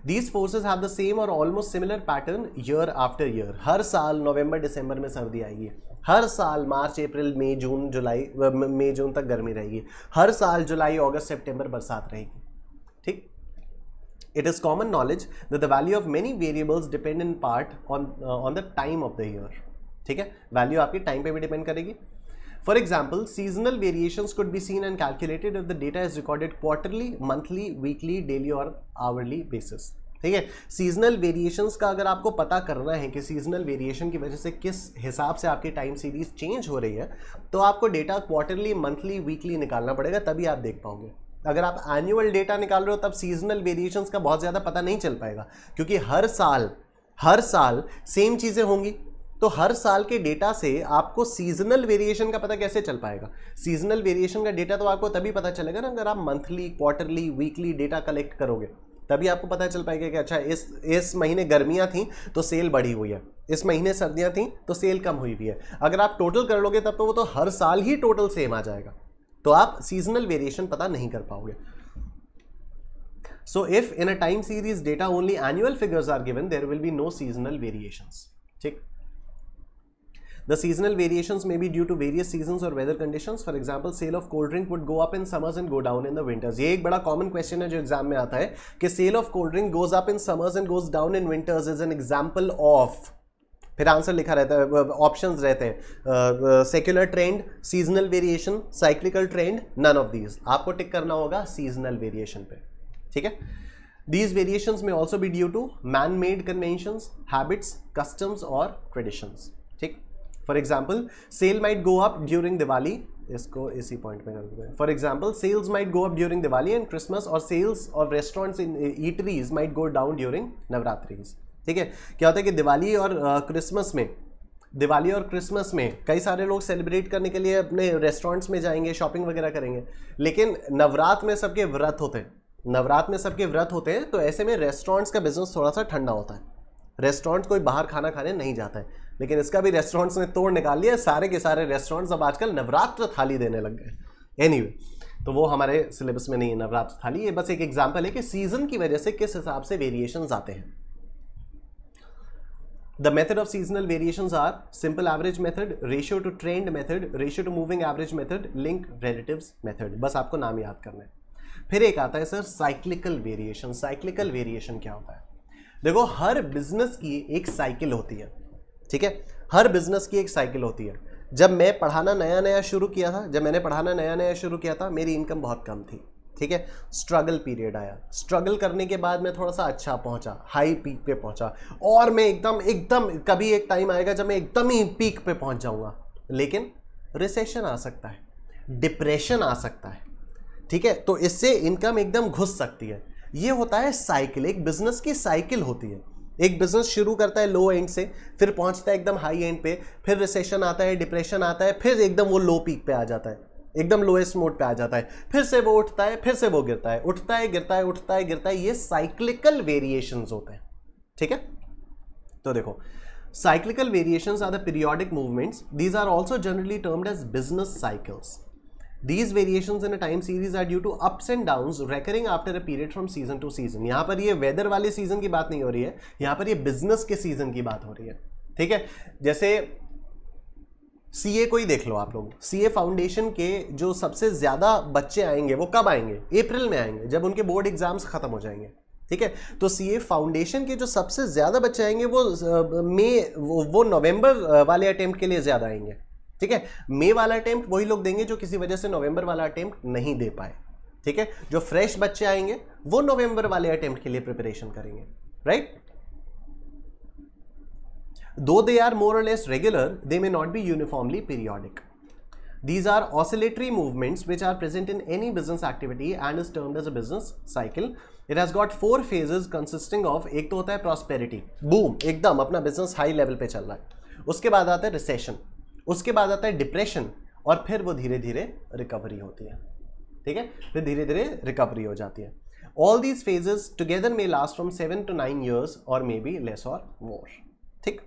These forces have the same or almost similar pattern year after year। हर साल नवंबर दिसंबर में सर्दी आएगी, हर साल मार्च अप्रैल मई जून जुलाई मई जून तक गर्मी रहेगी, हर साल जुलाई अगस्त सितंबर बरसात रहेगी, ठीक। It is common knowledge that the value of many variables depend in part on the time of the year, ठीक है। वैल्यू आपकी टाइम पे भी डिपेंड करेगी। For example, seasonal variations could be seen and calculated if the data is recorded quarterly, monthly, weekly, daily और hourly basis, ठीक है। Seasonal variations का अगर आपको पता करना है कि सीजनल वेरिएशन की वजह से किस हिसाब से आपकी टाइम सीरीज चेंज हो रही है तो आपको डेटा क्वार्टरली, मंथली, वीकली निकालना पड़ेगा, तभी आप देख पाओगे। अगर आप एनुअल डेटा निकाल रहे हो तब सीजनल वेरिएशंस का बहुत ज़्यादा पता नहीं चल पाएगा क्योंकि हर साल सेम चीज़ें होंगी। तो हर साल के डेटा से आपको सीजनल वेरिएशन का पता कैसे चल पाएगा? सीजनल वेरिएशन का डेटा तो आपको तभी पता चलेगा ना अगर आप monthly, quarterly, weekly data collect करोगे, तभी आपको पता चल पाएगा कि अच्छा इस महीने गर्मियां थी तो सेल बढ़ी हुई है, इस महीने सर्दियां थी तो सेल कम हुई हुई है। अगर आप टोटल कर लोगे तब तो वो तो हर साल ही टोटल सेम आ जाएगा, तो आप सीजनल वेरिएशन पता नहीं कर पाओगे। So if in a time series data only annual figures are given, there will be no seasonal variations, ठीक। The seasonal variations may be due to various seasons or weather conditions. For example, sale of cold drink would go up in summers and go down in the winters. ये एक बड़ा common question है जो exam में आता है कि sale of cold drink goes up in summers and goes down in winters is an example of, फिर आंसर लिखा रहता है, ऑप्शंस रहते हैं, secular trend, seasonal variation, cyclical trend, none of these. आपको टिक करना होगा सीजनल वेरिएशन पे, ठीक है। These variations may also be due to man-made conventions, habits, customs और traditions, ठीक। For example, sale might go up during Diwali, इसको इसी पॉइंट में कर देते हैं। For example, sales might go up during Diwali and Christmas, और sales of restaurants in eateries might go down during Navratris, ठीक है। क्या होता है कि दिवाली और क्रिसमस में कई सारे लोग सेलिब्रेट करने के लिए अपने रेस्टोरेंट्स में जाएंगे, शॉपिंग वगैरह करेंगे, लेकिन नवरात्र में सबके व्रत होते हैं, तो ऐसे में रेस्टोरेंट्स का बिजनेस थोड़ा सा ठंडा होता है। रेस्टोरेंट कोई बाहर खाना खाने नहीं जाता है, लेकिन इसका भी रेस्टोरेंट्स ने तोड़ निकाल लिया, सारे के सारे रेस्टोरेंट्स अब आजकल नवरात्र थाली देने लग गए। एनीवे, तो वो हमारे सिलेबस में नहीं है नवरात्र थाली, ये बस एक एग्जांपल है कि सीजन की वजह से किस हिसाब से वेरिएशंस आते हैं। The method of seasonal variations are simple average method, ratio to trend method, ratio to moving average method, link relatives method. बस आपको नाम याद करना है। फिर एक आता है sir cyclical variation. Cyclical variation क्या होता है? देखो, हर बिजनेस की एक साइकिल होती है, ठीक है। हर बिजनेस की एक साइकिल होती है। जब मैंने पढ़ाना नया शुरू किया था मेरी इनकम बहुत कम थी, ठीक है। स्ट्रगल पीरियड आया, स्ट्रगल करने के बाद मैं थोड़ा सा अच्छा पहुंचा, हाई पीक पे पहुंचा, और मैं एकदम कभी एक टाइम आएगा जब मैं एकदम ही पीक पे पहुंच जाऊंगा, लेकिन रिसेशन आ सकता है, डिप्रेशन आ सकता है, ठीक है। तो इससे इनकम एकदम घुस सकती है। ये होता है साइकिल, एक बिजनेस की साइकिल होती है। एक बिजनेस शुरू करता है लो एंड से, फिर पहुंचता है एकदम हाई एंड पे, फिर रिसेशन आता है, डिप्रेशन आता है, फिर एकदम वो लो पीक पे आ जाता है। एकदम लोएस्ट मोड पे आ जाता है, फिर से वो उठता है, फिर से वो गिरता है, उठता है गिरता है, उठता है गिरता है। ये साइक्लिकल वेरिएशंस होते हैं, ठीक है। तो देखो, cyclical variations are the periodic movements. These are also generally termed as business cycles. These variations in a time series are due to ups and downs recurring after a period from season to season. यहाँ पर ये weather वाले season की बात नहीं हो रही है, यहाँ पर ये बिजनेस के सीजन की बात हो रही है, ठीक है। जैसे सीए को ही देख लो आप लोग, सीए फाउंडेशन के जो सबसे ज्यादा बच्चे आएंगे वो कब आएंगे? अप्रैल में आएंगे, जब उनके बोर्ड एग्जाम्स खत्म हो जाएंगे, ठीक है। तो सीए फाउंडेशन के जो सबसे ज्यादा बच्चे आएंगे वो नवंबर वाले अटेम्प्ट के लिए ज्यादा आएंगे, ठीक है। मई वाला अटेम्प्ट वही लोग देंगे जो किसी वजह से नवंबर वाला अटेम्प्ट नहीं दे पाए, ठीक है। जो फ्रेश बच्चे आएंगे वो नवंबर वाले अटेम्प्ट के लिए प्रिपरेशन करेंगे, right. Though they are more or less regular, they may not be uniformly periodic. These are oscillatory movements which are present in any business activity and is termed as a business cycle. It has got 4 phases consisting of, एक तो होता है prosperity, boom, एकदम अपना business high level पे चल रहा है। उसके बाद आता है रिसेशन, उसके बाद आता है डिप्रेशन, और फिर वो धीरे धीरे रिकवरी होती है, ठीक है। फिर धीरे धीरे रिकवरी हो जाती है। All these phases together may last from 7 to 9 years or maybe less or more, ठीक।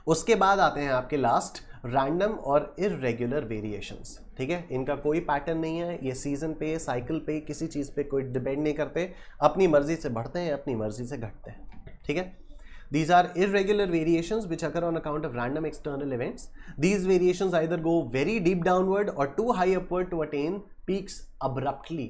उसके बाद आते हैं आपके लास्ट रैंडम और इररेगुलर वेरिएशंस, ठीक है। इनका कोई पैटर्न नहीं है, ये सीजन पे, साइकिल पे, किसी चीज पे कोई डिपेंड नहीं करते, अपनी मर्जी से बढ़ते हैं, अपनी मर्जी से घटते हैं, ठीक है। These are irregular variations which occur on account of random external events. These variations either go very deep downward or too high upward to attain peaks abruptly.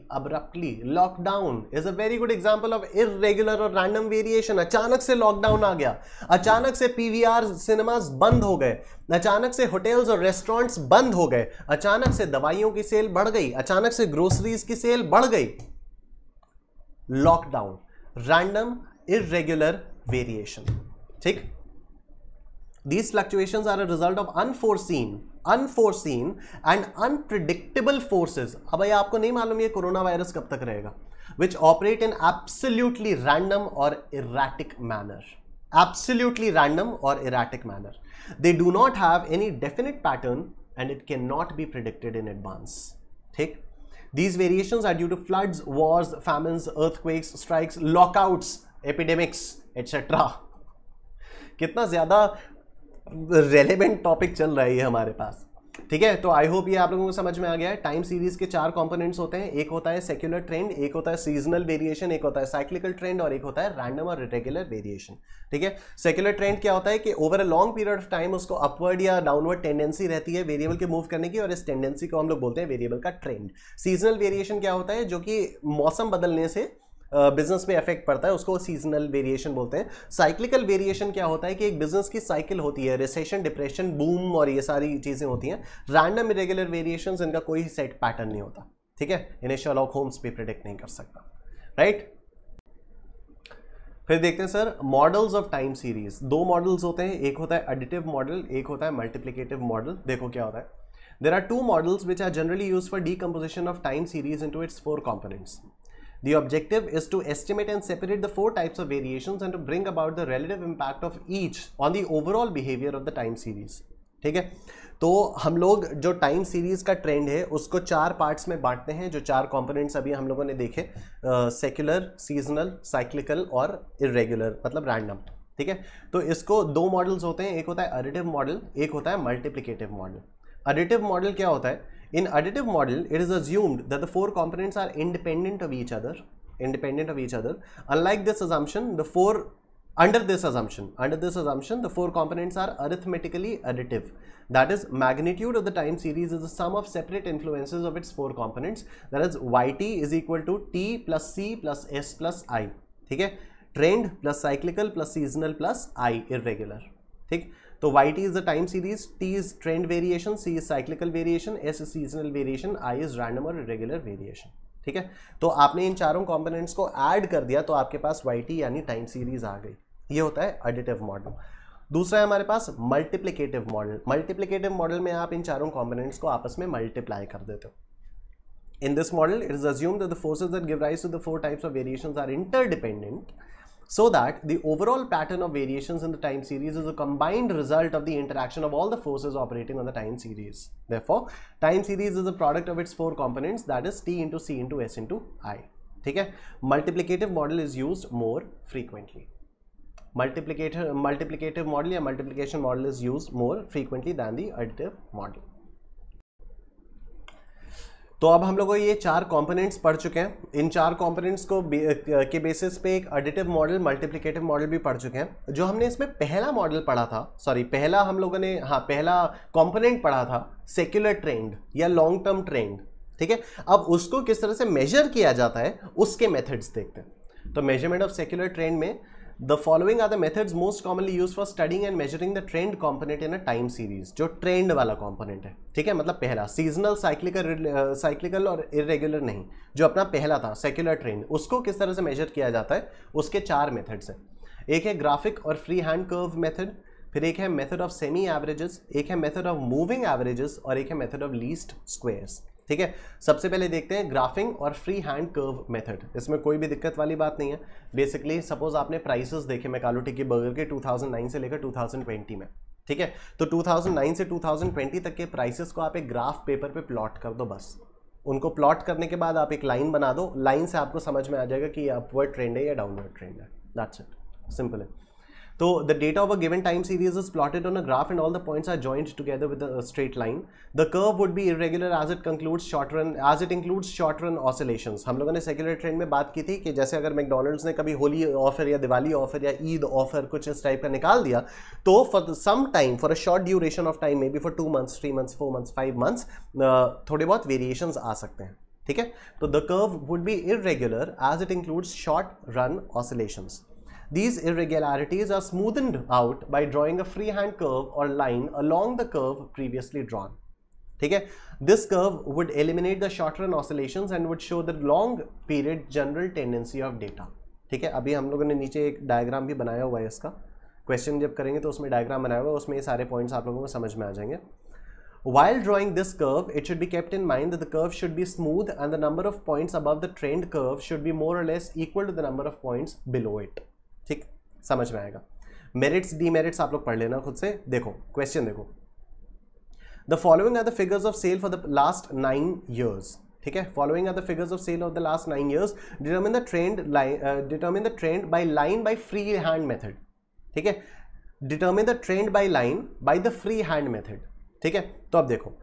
Lockdown is a very good example of irregular or random variation. अचानक से lockdown आ गया, अचानक से PVR cinemas बंद हो गए, अचानक से होटल्स और रेस्टोरेंट्स बंद हो गए, अचानक से दवाइयों की सेल बढ़ गई, अचानक से ग्रोसरीज की सेल बढ़ गई। लॉकडाउन, रैंडम irregular variation, ठीक। These fluctuations are a result of unforeseen and unpredictable forces। अब ये आपको नहीं मालूम ये कोरोना वायरस कब तक रहेगा, which operate in absolutely random or erratic manner. Absolutely random or erratic manner. They do not have any definite pattern and it cannot be predicted in advance, ठीक। These variations are due to floods, wars, famines, earthquakes, strikes, lockouts, epidemics, etc. कितना ज्यादा relevant topic चल रहा है ये हमारे पास, ठीक है। तो आई होप ये आप लोगों को समझ में आ गया है। टाइम सीरीज के 4 कंपोनेंट्स होते हैं, एक होता है सेक्युलर ट्रेंड, एक होता है सीजनल वेरिएशन, एक होता है साइक्लिकल ट्रेंड और एक होता है रैंडम और इरेगुलर वेरिएशन, ठीक है। सेक्युलर ट्रेंड क्या होता है कि over a long period of time उसको अपवर्ड या डाउनवर्ड टेंडेंसी रहती है वेरिएबल के मूव करने की, और इस टेंडेंसी को हम लोग बोलते हैं वेरिएबल का ट्रेंड। सीजनल वेरिएशन क्या होता है, जो कि मौसम बदलने से बिजनेस में इफेक्ट पड़ता है, उसको सीजनल वेरिएशन बोलते हैं। साइक्लिकल वेरिएशन क्या होता है कि एक बिजनेस की साइकिल होती है, रिसेशन, डिप्रेशन, बूम और ये सारी चीजें होती हैं। रैंडम इरेगुलर वेरिएशंस, इनका कोई सेट पैटर्न नहीं होता, ठीक है। इन्हें शर्लॉक होम्स भी प्रिडिक्ट नहीं कर सकता, राइट। फिर देखते हैं sir models of time series. 2 models होते हैं, एक होता है एडिटिव मॉडल, एक होता है मल्टीप्लिकेटिव मॉडल। देखो क्या होता है, there are 2 models which are generally used for decomposition of time series into its 4 components. The objective is to estimate and separate the 4 types of variations and to bring about the relative impact of each on the overall behavior of the time series, ठीक है। तो हम लोग जो time series का trend है उसको 4 parts में बांटते हैं, जो 4 कंपोनेंट्स अभी हम लोगों ने देखे, सेक्युलर, सीजनल, साइक्लिकल और इरेगुलर मतलब रैंडम, ठीक है। तो इसको 2 मॉडल्स होते हैं, एक होता है एडिटिव मॉडल, एक होता है मल्टीप्लिकेटिव मॉडल। एडिटिव मॉडल क्या होता है, in additive model it is assumed that the 4 components are independent of each other, unlike this assumption under this assumption the 4 components are arithmetically additive, that is magnitude of the time series is the sum of separate influences of its 4 components, that is yt is equal to t plus c plus s plus i, ठीक है। Trend plus cyclical plus seasonal plus I irregular, ठीक। तो yt is the time series, t is trend variation, c is cyclical variation, s is seasonal variation, i is random और irregular variation, ठीक है। तो आपने इन चारों कंपोनेंट्स को add कर दिया तो आपके पास yt यानी टाइम सीरीज आ गई। ये होता है एडिटिव मॉडल। दूसरा है हमारे पास मल्टीप्लिकेटिव मॉडल। मल्टीप्लिकेटिव मॉडल में आप इन चारों कंपोनेंट्स को आपस में मल्टीप्लाई कर देते हो। In this model, it is assumed that the forces that give rise to the 4 types of variations are interdependent. so that the overall pattern of variations in the time series is a combined result of the interaction of all the forces operating on the time series. Therefore, time series is a product of its four components, that is T into C into S into I. ठीक है, multiplicative model is used more frequently. Multiplicative model या multiplication model is used more frequently than the additive model. तो अब हम लोगों ये चार components पढ़ चुके हैं. इन चार कंपोनेंट्स को के बेसिस पे एक एडिटिव मॉडल, मल्टीप्लिकेटिव मॉडल भी पढ़ चुके हैं. जो हमने इसमें पहला मॉडल पढ़ा था, पहला हम लोगों ने पहला कंपोनेंट पढ़ा था सेक्युलर ट्रेंड या लॉन्ग टर्म ट्रेंड. ठीक है, अब उसको किस तरह से मेजर किया जाता है उसके मेथड्स देखते हैं. तो मेजरमेंट ऑफ सेक्युलर ट्रेंड में The following are the methods most commonly used for studying and measuring the trend component in a time series. जो ट्रेंड वाला कंपोनेंट है, ठीक है, मतलब पहला सीजनल, साइक्लिकल और इरेगुलर नहीं, जो अपना पहला था सेक्युलर ट्रेंड, उसको किस तरह से मेजर किया जाता है उसके चार मेथड्स हैं. एक है ग्राफिक और फ्री हैंड कर्व मेथड, फिर एक है मेथड ऑफ सेमी एवरेजेस, एक है मेथड ऑफ मूविंग एवरेजेस और एक है मेथड ऑफ लीस्ट स्क्वायर्स. ठीक है, सबसे पहले देखते हैं ग्राफिंग और फ्री हैंड कर्व मेथड. इसमें कोई भी दिक्कत वाली बात नहीं है. बेसिकली सपोज आपने प्राइसेस देखे मैकालो टिक्की बर्गर के 2009 से लेकर 2020 में. ठीक है, तो 2009 से 2020 तक के प्राइसेस को आप एक ग्राफ पेपर पे प्लॉट कर दो. बस उनको प्लॉट करने के बाद आप एक लाइन बना दो. लाइन से आपको समझ में आ जाएगा कि ये अपवर्ड ट्रेंड है या डाउनवर्ड ट्रेंड है. दैट्स इट, सिंपल है. So the data of a given time series is plotted on a graph and all the points are joined together with a straight line. The curve would be irregular as it includes short run oscillations. हम लोगों ने secular trend में बात की थी कि जैसे अगर मैकडॉनल्ड्स ने कभी होली ऑफर या दिवाली ऑफर या ईद ऑफर कुछ इस टाइप का निकाल दिया, तो for some time, for a short duration of time, may be for 2 months, 3 months, 4 months, 5 months, थोड़े बहुत वेरिएशंस आ सकते हैं. ठीक है, तो the curve would be irregular as it includes short run oscillations. These irregularities are smoothed out by drawing a freehand curve or line along the curve previously drawn. ठीक है, this curve would eliminate the short run oscillations and would show the long period general tendency of data. ठीक है, अभी हम लोगों ने नीचे एक डायग्राम भी बनाया हुआ है इसका. क्वेश्चन जब करेंगे तो उसमें डायग्राम बनाया हुआ है, उसमें ये सारे पॉइंट्स आप लोगों को समझ में आ जाएंगे. While drawing this curve, it should be kept in mind that the curve should be smooth and the number of points above the trend curve should be more or less equal to the number of points below it. ठीक, समझ में आएगा. Merits demerits आप लोग पढ़ लेना खुद से. देखो क्वेश्चन देखो. The following are the figures of sale for the last 9 years. ठीक है, following are the figures of sale of the last 9 years. Determine the trend by line by free hand method. ठीक है, determine the trend by line by the free hand method. ठीक है, तो अब देखो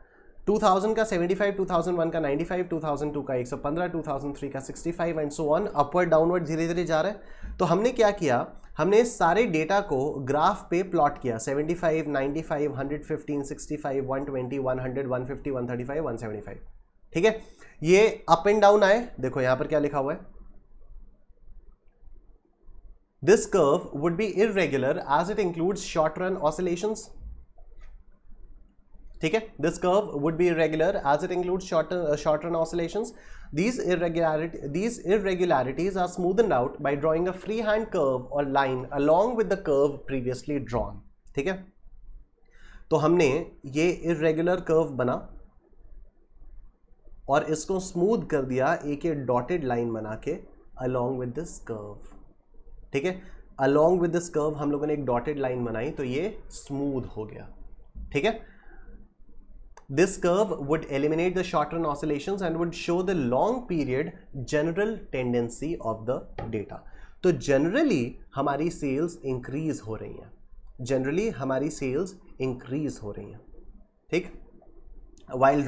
2000 का 75, 2001 का 95, 2002 का 115, 2003 का 65 and so on, upward downward धीरे धीरे जा रहा है. तो हमने क्या किया, हमने सारे डेटा को ग्राफ पे प्लॉट किया. 75, 95, 115, 65, 120, 100, 150, 135, 175. ठीक है, ये अप एंड डाउन आए. देखो यहां पर क्या लिखा हुआ है, this curve would be irregular as it includes short run oscillations. ठीक है, this curve would be irregular as it includes short run oscillations. These irregularities are smoothened out by drawing a freehand curve or line along with the curve previously drawn. ठीक है, तो हमने ये irregular curve बना और इसको smooth कर दिया एक ये डॉटेड लाइन बना के along with this curve. ठीक है, along with this curve हम लोगों ने एक डॉटेड लाइन बनाई तो ये स्मूथ हो गया. ठीक है, this curve would eliminate the short run oscillations and would show the long period general tendency of the data. तो generally हमारी sales increase हो रही हैं. Generally हमारी sales increase हो रही हैं. ठीक, while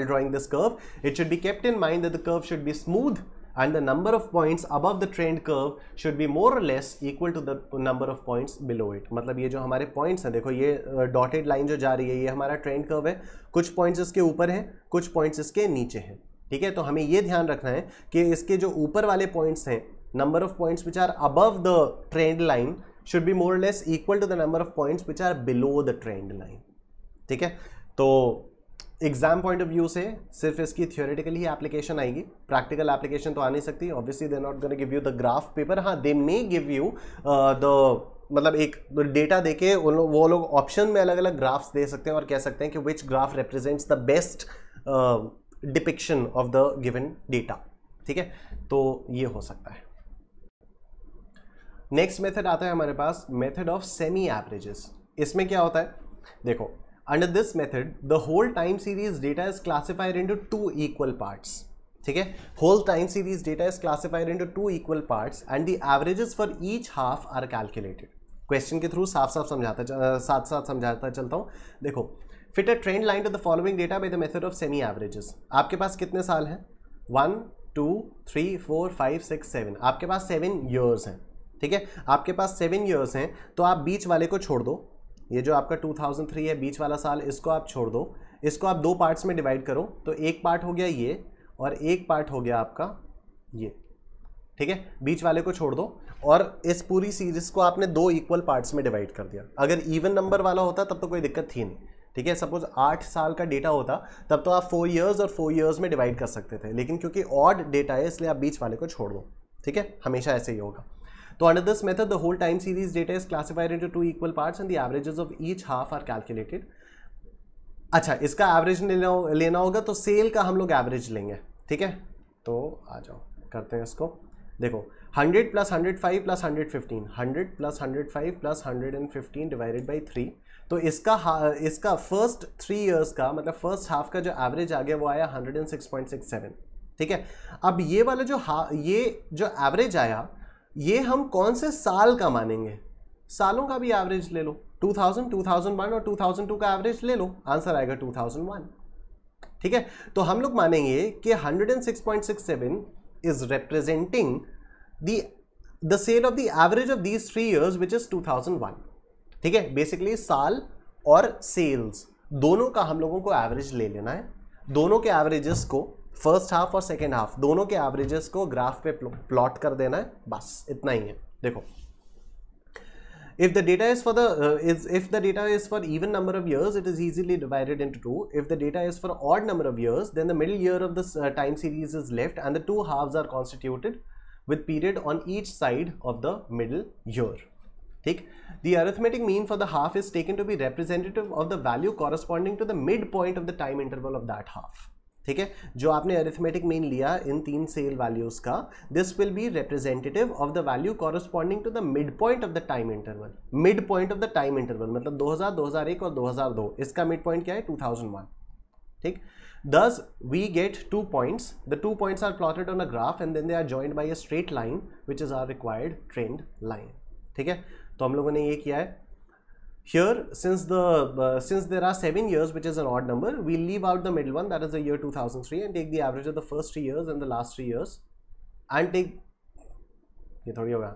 drawing this curve, it should be kept in mind that the curve should be smooth and the number of points above the trend curve should be more or less equal to the number of points below it. मतलब ये जो हमारे points हैं, देखो ये dotted line जो जा रही है ये हमारा ट्रेंड कर्व है. कुछ पॉइंट्स इसके ऊपर हैं, कुछ पॉइंट्स इसके नीचे हैं. ठीक है, तो हमें ये ध्यान रखना है कि इसके जो ऊपर वाले पॉइंट्स हैं, number of points which are above the trend line should be more or less equal to the number of points which are below the trend line. ठीक है, तो एग्जाम पॉइंट ऑफ व्यू से सिर्फ इसकी theoretically ही application आएगी, practical application तो आ नहीं सकती. Obviously they not gonna give you the graph paper. हाँ, दे मे गिव यू द मतलब एक डेटा देके वो लोग ऑप्शन में अलग अलग ग्राफ्स दे सकते हैं और कह सकते हैं कि which graph represents the best depiction of the given data. ठीक है, तो ये हो सकता है. नेक्स्ट मेथड आता है हमारे पास मेथड ऑफ सेमी एवरेजेस। इसमें क्या होता है, देखो under this method the whole time series data is classified into 2 equal parts. ठीक है, whole time series data is classified into 2 equal parts and the averages for each half are calculated. Question के through साथ साथ समझाता चलता हूं। देखो, fit a trend line to the following data by the method of semi averages. आपके पास कितने साल हैं? 1 2 3 4 5 6 7। आपके पास 7 ईयर्स हैं। ठीक है, आपके पास 7 ईयर्स हैं, तो आप बीच वाले को छोड़ दो। ये जो आपका 2003 है बीच वाला साल, इसको आप छोड़ दो। इसको आप 2 पार्ट्स में डिवाइड करो, तो एक पार्ट हो गया ये और एक पार्ट हो गया आपका ये। ठीक है, बीच वाले को छोड़ दो और इस पूरी सीरीज को आपने 2 इक्वल पार्ट्स में डिवाइड कर दिया। अगर इवन नंबर वाला होता तब तो कोई दिक्कत थी नहीं। ठीक है, सपोज 8 साल का डेटा होता तब तो आप 4 ईयर्स और 4 ईयर्स में डिवाइड कर सकते थे, लेकिन क्योंकि ऑड डेटा है इसलिए आप बीच वाले को छोड़ दो। ठीक है, हमेशा ऐसे ही होगा। तो under this method the whole time series data is classified into 2 equal parts and the averages of each half are calculated. अच्छा, इसका एवरेज लेना होगा तो सेल का हम लोग एवरेज लेंगे। ठीक है, तो आ जाओ करते हैं इसको। देखो 100 plus 105 plus 115, 100 plus 105 plus 115 divided by 3। तो इसका फर्स्ट 3 ईयर्स का मतलब फर्स्ट हाफ का जो एवरेज आ गया वो आया 106.67। ठीक है, अब ये वाला जो एवरेज आया ये हम कौन से साल का मानेंगे? सालों का भी एवरेज ले लो। 2000, 2001 और 2002 का एवरेज ले लो, आंसर आएगा 2001। ठीक है, तो हम लोग मानेंगे कि 106.67 is representing the sale of the average of these 3 years which is 2001। ठीक है, बेसिकली साल और सेल्स दोनों का हम लोगों को एवरेज ले लेना है। दोनों के एवरेजेस को, फर्स्ट हाफ और सेकेंड हाफ दोनों के एवरेजेस को ग्राफ पे प्लॉट कर देना है, बस इतना ही है। देखो, if the data is for even number of years, it is easily divided into 2. If the data is for odd number of years, then the middle year of this time series is left and the 2 halves are constituted with period on each side of the middle year. ठीक, the arithmetic mean for the half is taken to be representative of the value corresponding to the midpoint of the time interval of that half. ठीक है, जो आपने arithmetic mean लिया इन 3 sale values का, this will be representative of the value corresponding to the mid point of the time interval. Mid point of the time interval मतलब 2000, 2001 और 2002, इसका मिड पॉइंट क्या है? 2001। ठीक, thus we get 2 points. The 2 points are plotted on a graph and then they are joined by a straight line which is our required trend line. ठीक है, तो हम लोगों ने ये किया है। Here, since there are 7 years, which is an odd number, we leave out the middle one, that is the year 2003, and take the average of the first 3 years and the last 3 years, and take ये थोड़ी होगा,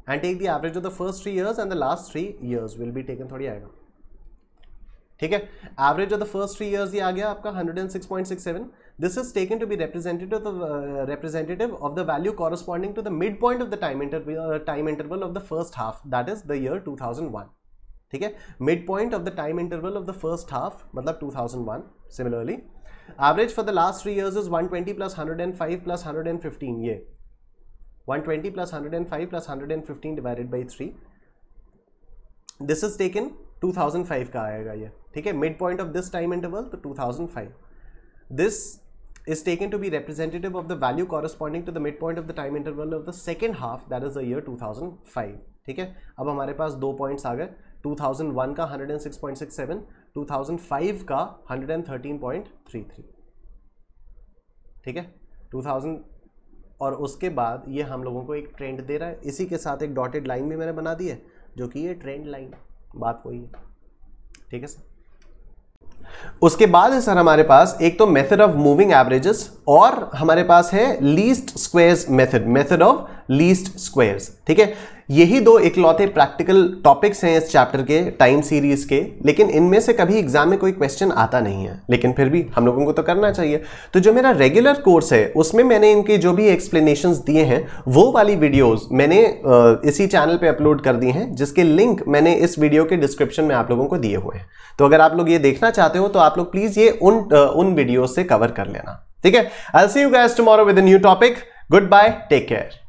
and take the average of the first 3 years and the last 3 years will be taken, थोड़ी आएगा। ठीक है, average of the first 3 years ये आ गया आपका 106.67. This is taken to be representative of the value corresponding to the midpoint of the time interval of the first half, that is the year 2001. ठीक है, mid point of the time interval of the first half मतलब 2001. Similarly average for the last 3 years is 120 plus 105 plus 115. ये 120 plus 105 plus 115 divided by 3. This is taken 2005 का आएगा ये. ठीक है, mid point of this time interval तो 2005. This is taken to be representative of the value corresponding to the midpoint of the time interval of the second half, that is the year 2005. ठीक है, अब हमारे पास 2 points आ गए, 2001 का 106.67, 2005 का 113.33. ठीक है, 2000 और उसके बाद ये हम लोगों को एक ट्रेंड दे रहा है. इसी के साथ एक डॉटेड लाइन भी मैंने बना दी है जो कि ये ट्रेंड लाइन, बात वही है. ठीक है सर. उसके बाद है सर हमारे पास एक तो मेथड ऑफ मूविंग एवरेजेस और हमारे पास है least squares method of least squares. ठीक है, यही 2 इकलौते प्रैक्टिकल टॉपिक्स हैं इस चैप्टर के टाइम सीरीज के, लेकिन इनमें से कभी एग्जाम में कोई क्वेश्चन आता नहीं है, लेकिन फिर भी हम लोगों को तो करना चाहिए. तो जो मेरा रेगुलर कोर्स है उसमें मैंने इनके जो भी एक्सप्लेनेशंस दिए हैं वो वाली वीडियोस मैंने इसी चैनल पे अपलोड कर दी हैं, जिसके लिंक मैंने इस वीडियो के डिस्क्रिप्शन में आप लोगों को दिए हुए हैं. तो अगर आप लोग ये देखना चाहते हो तो आप लोग प्लीज ये उन वीडियो से कवर कर लेना. ठीक है, I will see you guys tomorrow with a new topic. Goodbye, take care.